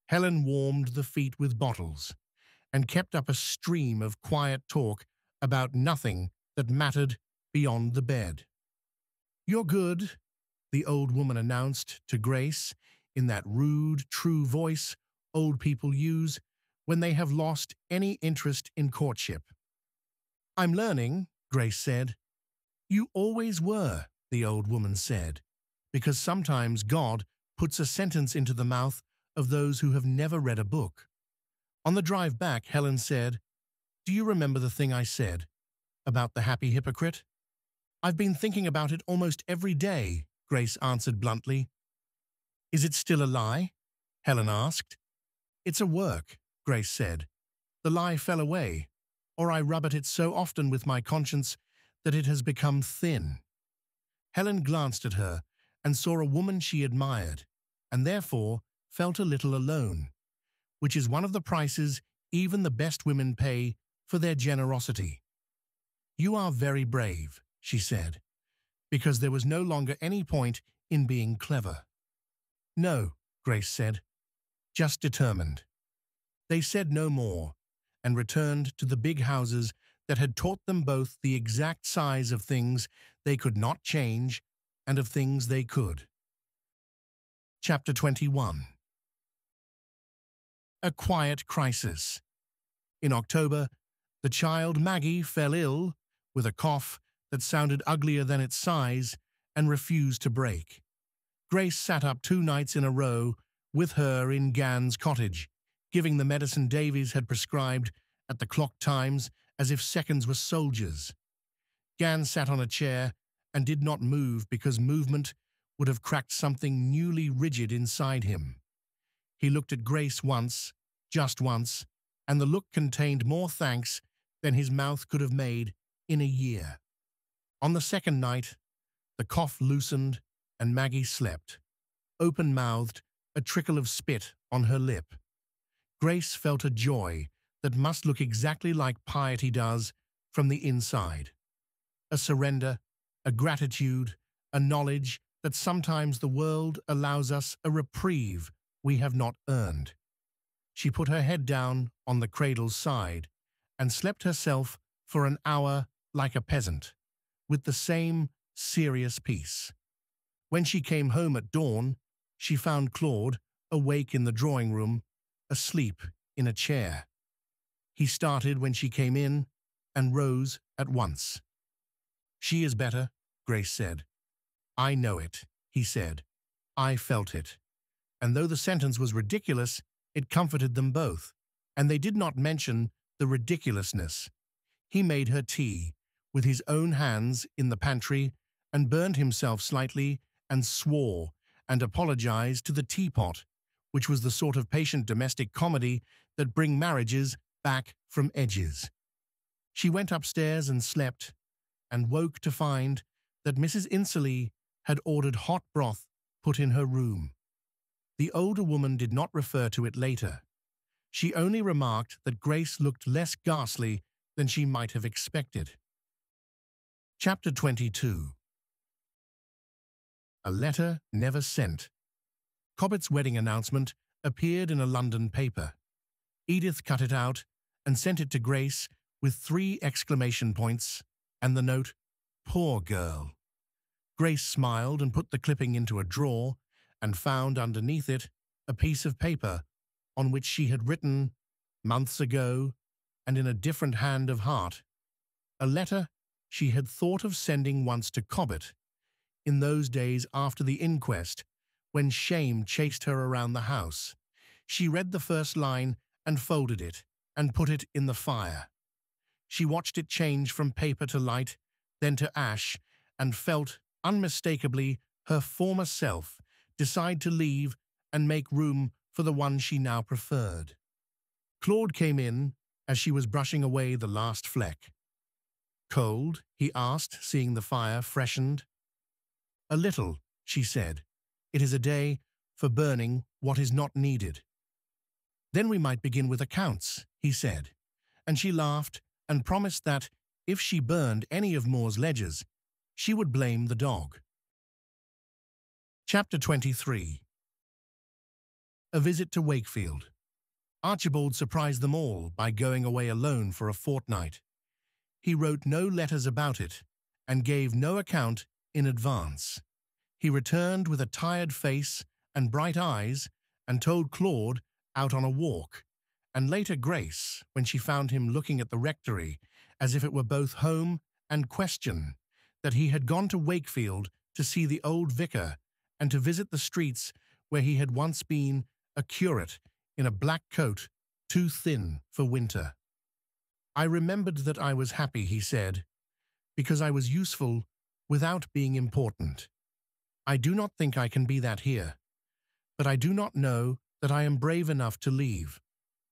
Helen warmed the feet with bottles, and kept up a stream of quiet talk about nothing that mattered beyond the bed. "You're good," the old woman announced to Grace in that rude, true voice old people use when they have lost any interest in courtship. "I'm learning," Grace said. "You always were," the old woman said, because sometimes God puts a sentence into the mouth of those who have never read a book. On the drive back, Helen said, "Do you remember the thing I said about the happy hypocrite?" "I've been thinking about it almost every day," Grace answered bluntly. "Is it still a lie?" Helen asked. "It's a work," Grace said. "The lie fell away, or I rub at it so often with my conscience that it has become thin." Helen glanced at her and saw a woman she admired, and therefore felt a little alone, which is one of the prices even the best women pay for their generosity. "You are very brave," she said, because there was no longer any point in being clever. "No," Grace said, "just determined." They said no more, and returned to the big houses that had taught them both the exact size of things they could not change and of things they could. Chapter 21. A quiet crisis. In October, the child Maggie fell ill with a cough that sounded uglier than its size and refused to break. Grace sat up 2 nights in a row with her in Gan's cottage, giving the medicine Davies had prescribed at the clock times as if seconds were soldiers. Gan sat on a chair and did not move because movement would have cracked something newly rigid inside him. He looked at Grace once, just once, and the look contained more thanks than his mouth could have made in a year. On the second night, the cough loosened and Maggie slept, open-mouthed, a trickle of spit on her lip. Grace felt a joy that must look exactly like piety does from the inside. A surrender, a gratitude, a knowledge that sometimes the world allows us a reprieve we have not earned. She put her head down on the cradle's side and slept herself for an hour like a peasant, with the same serious peace. When she came home at dawn, she found Claude awake in the drawing room, asleep in a chair. He started when she came in and rose at once. "She is better," Grace said. "I know it," he said. "I felt it." And though the sentence was ridiculous, it comforted them both, and they did not mention the ridiculousness. He made her tea with his own hands in the pantry and burned himself slightly and swore and apologized to the teapot, which was the sort of patient domestic comedy that bring marriages back from edges. She went upstairs and slept, and woke to find that Mrs. Insoley had ordered hot broth put in her room. The older woman did not refer to it later. She only remarked that Grace looked less ghastly than she might have expected. Chapter 22. A letter never sent. Cobbett's wedding announcement appeared in a London paper. Edith cut it out and sent it to Grace with 3 exclamation points and the note, "Poor girl." Grace smiled and put the clipping into a drawer and found underneath it a piece of paper on which she had written, months ago and in a different hand of heart, a letter she had thought of sending once to Cobbett, in those days after the inquest, when shame chased her around the house. She read the first line and folded it and put it in the fire. She watched it change from paper to light, then to ash, and felt, unmistakably, her former self decide to leave and make room for the one she now preferred. Claude came in as she was brushing away the last fleck. "Cold?" he asked, seeing the fire freshened. "A little," she said. "It is a day for burning what is not needed." "Then we might begin with accounts," he said, and she laughed and promised that, if she burned any of Moore's ledgers, she would blame the dog. Chapter 23. A visit to Wakefield. Archibald surprised them all by going away alone for a fortnight. He wrote no letters about it and gave no account in advance. He returned with a tired face and bright eyes and told Claude out on a walk, and later Grace, when she found him looking at the rectory as if it were both home and question, that he had gone to Wakefield to see the old vicar and to visit the streets where he had once been a curate in a black coat too thin for winter. "I remembered that I was happy," he said, "because I was useful without being important. I do not think I can be that here, but I do not know that I am brave enough to leave.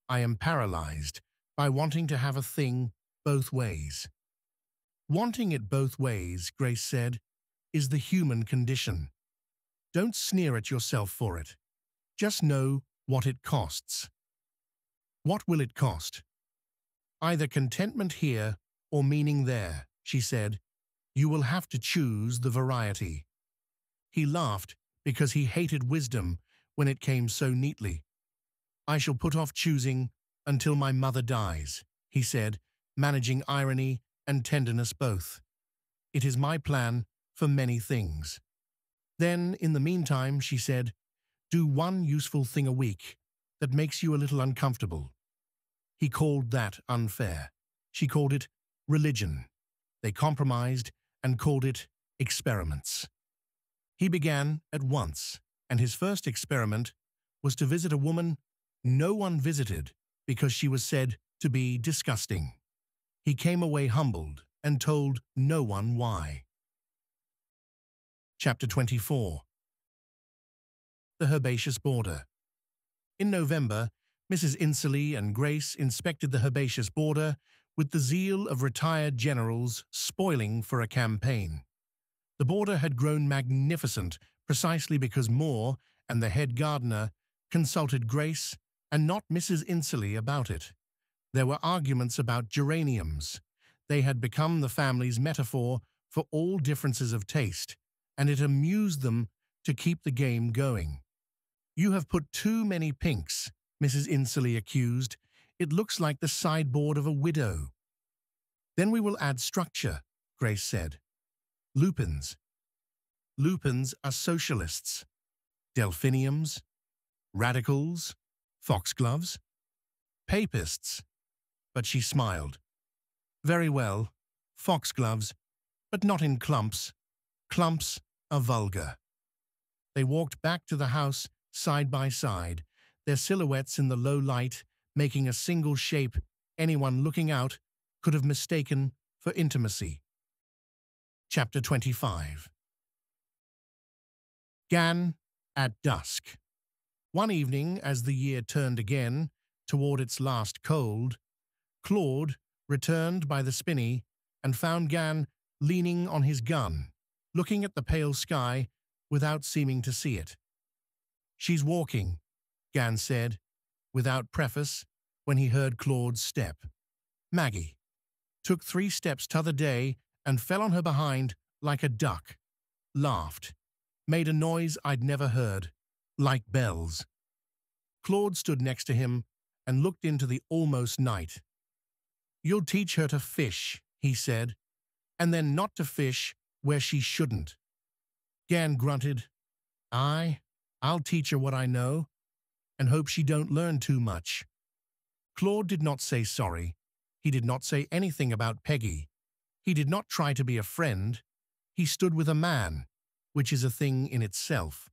I am paralyzed by wanting to have a thing both ways." "Wanting it both ways," Grace said, "is the human condition. Don't sneer at yourself for it. Just know what it costs." "What will it cost?" "Either contentment here or meaning there," she said. "You will have to choose the variety." He laughed because he hated wisdom when it came so neatly. "I shall put off choosing until my mother dies," he said, managing irony and tenderness both. "It is my plan for many things." "Then, in the meantime," she said, "do one useful thing a week that makes you a little uncomfortable." He called that unfair. She called it religion. They compromised and called it experiments. He began at once, and his first experiment was to visit a woman no one visited because she was said to be disgusting. He came away humbled and told no one why. Chapter 24. the herbaceous border. In November, Mrs. Insoley and Grace inspected the herbaceous border with the zeal of retired generals spoiling for a campaign. The border had grown magnificent precisely because Moore and the head gardener consulted Grace and not Mrs. Insoley about it. There were arguments about geraniums. They had become the family's metaphor for all differences of taste, and it amused them to keep the game going. "You have put too many pinks," Mrs. Insoley accused. "It looks like the sideboard of a widow." "Then we will add structure," Grace said. "Lupins. Lupins are socialists. Delphiniums, radicals, foxgloves, papists." But she smiled. "Very well, foxgloves, but not in clumps. Clumps are vulgar." They walked back to the house side by side, their silhouettes in the low light making a single shape anyone looking out could have mistaken for intimacy. Chapter 25. Gan at dusk. One evening, as the year turned again toward its last cold, Claude returned by the spinney and found Gan leaning on his gun, looking at the pale sky without seeming to see it. "She's walking," Gan said, without preface, when he heard Claude's step. "Maggie. Took 3 steps t'other day and fell on her behind like a duck. Laughed. Made a noise I'd never heard, like bells." Claude stood next to him and looked into the almost night. "You'll teach her to fish," he said, "and then not to fish where she shouldn't." Gan grunted. I'll teach her what I know, and hope she don't learn too much." Claude did not say sorry. He did not say anything about Peggy. He did not try to be a friend. He stood with a man, which is a thing in itself.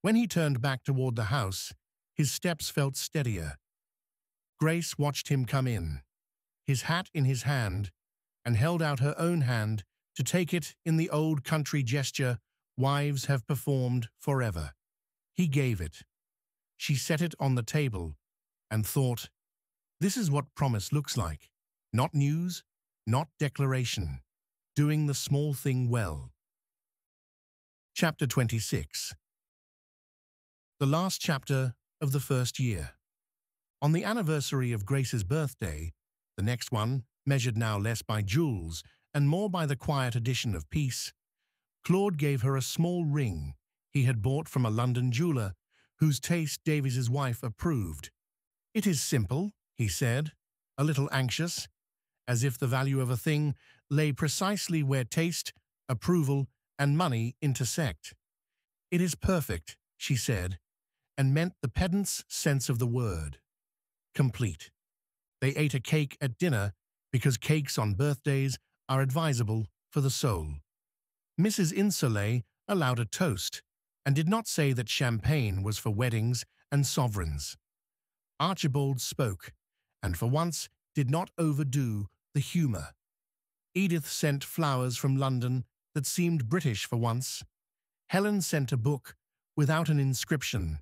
When he turned back toward the house, his steps felt steadier. Grace watched him come in, his hat in his hand, and held out her own hand to take it in the old country gesture wives have performed forever. He gave it. She set it on the table and thought, "This is what promise looks like. Not news, not declaration. Doing the small thing well." Chapter 26. The last chapter of the first year. On the anniversary of Grace's birthday, the next one, measured now less by jewels and more by the quiet addition of peace, Claude gave her a small ring he had bought from a London jeweller whose taste Davies's wife approved. "It is simple," he said, a little anxious, as if the value of a thing lay precisely where taste, approval, and money intersect. "It is perfect," she said, and meant the pedant's sense of the word. Complete. They ate a cake at dinner because cakes on birthdays are advisable for the soul. Mrs. Insoley allowed a toast and did not say that champagne was for weddings and sovereigns. Archibald spoke, and for once did not overdo the humour. Edith sent flowers from London that seemed British for once. Helen sent a book without an inscription,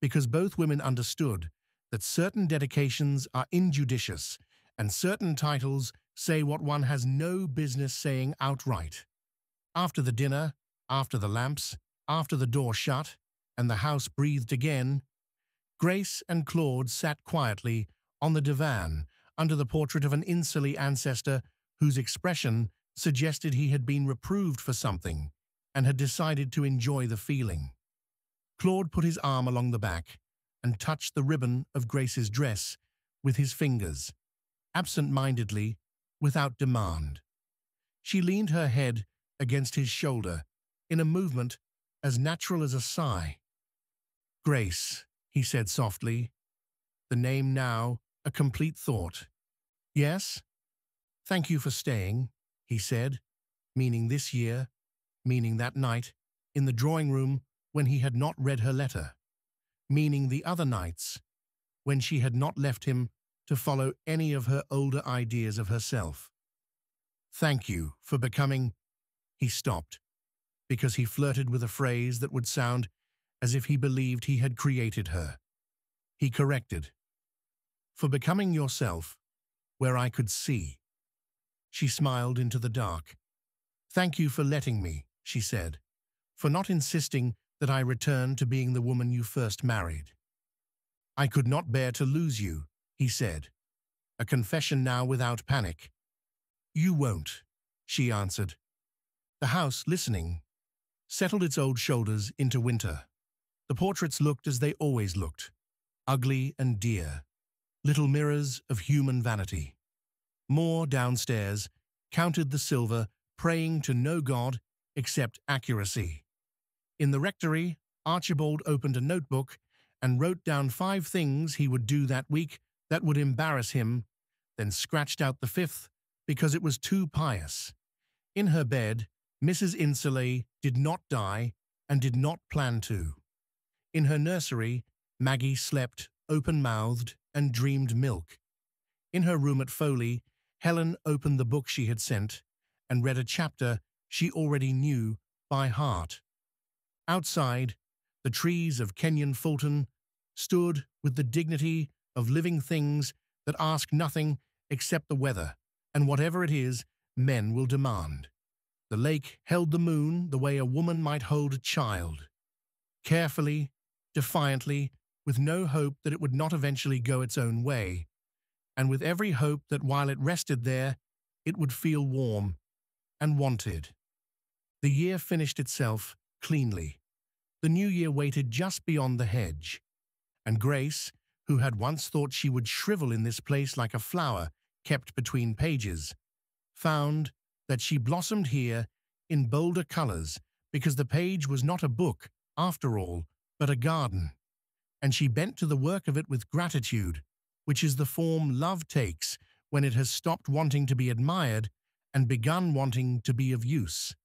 because both women understood that certain dedications are injudicious and certain titles say what one has no business saying outright. After the dinner, after the lamps, after the door shut, and the house breathed again, Grace and Claude sat quietly on the divan under the portrait of an Insoley ancestor whose expression suggested he had been reproved for something and had decided to enjoy the feeling. Claude put his arm along the back and touched the ribbon of Grace's dress with his fingers, absent-mindedly, without demand. She leaned her head against his shoulder in a movement as natural as a sigh. "Grace," he said softly, the name now a complete thought. "Yes? Thank you for staying," he said, meaning this year, meaning that night, in the drawing-room when he had not read her letter, meaning the other nights, when she had not left him to follow any of her older ideas of herself. "Thank you for becoming—" He stopped, because he flirted with a phrase that would sound as if he believed he had created her. He corrected, "For becoming yourself, where I could see." She smiled into the dark. "Thank you for letting me," she said, "for not insisting that I return to being the woman you first married." "I could not bear to lose you," he said, a confession now without panic. "You won't," she answered. The house, listening, settled its old shoulders into winter. The portraits looked as they always looked, ugly and dear, little mirrors of human vanity. Moore, downstairs, counted the silver, praying to no god except accuracy. In the rectory, Archibald opened a notebook and wrote down 5 things he would do that week that would embarrass him, then scratched out the 5th because it was too pious. In her bed, Mrs. Insoley did not die and did not plan to. In her nursery, Maggie slept, open-mouthed, and dreamed milk. In her room at Foley, Helen opened the book she had sent and read a chapter she already knew by heart. Outside, the trees of Kenyon-Fulton stood with the dignity of living things that ask nothing except the weather, and whatever it is, men will demand. The lake held the moon the way a woman might hold a child. Carefully, defiantly, with no hope that it would not eventually go its own way, and with every hope that while it rested there, it would feel warm and wanted. The year finished itself cleanly. The new year waited just beyond the hedge, and Grace, who had once thought she would shrivel in this place like a flower kept between pages, found that she blossomed here in bolder colors because the page was not a book, after all, but a garden, and she bent to the work of it with gratitude, which is the form love takes when it has stopped wanting to be admired and begun wanting to be of use.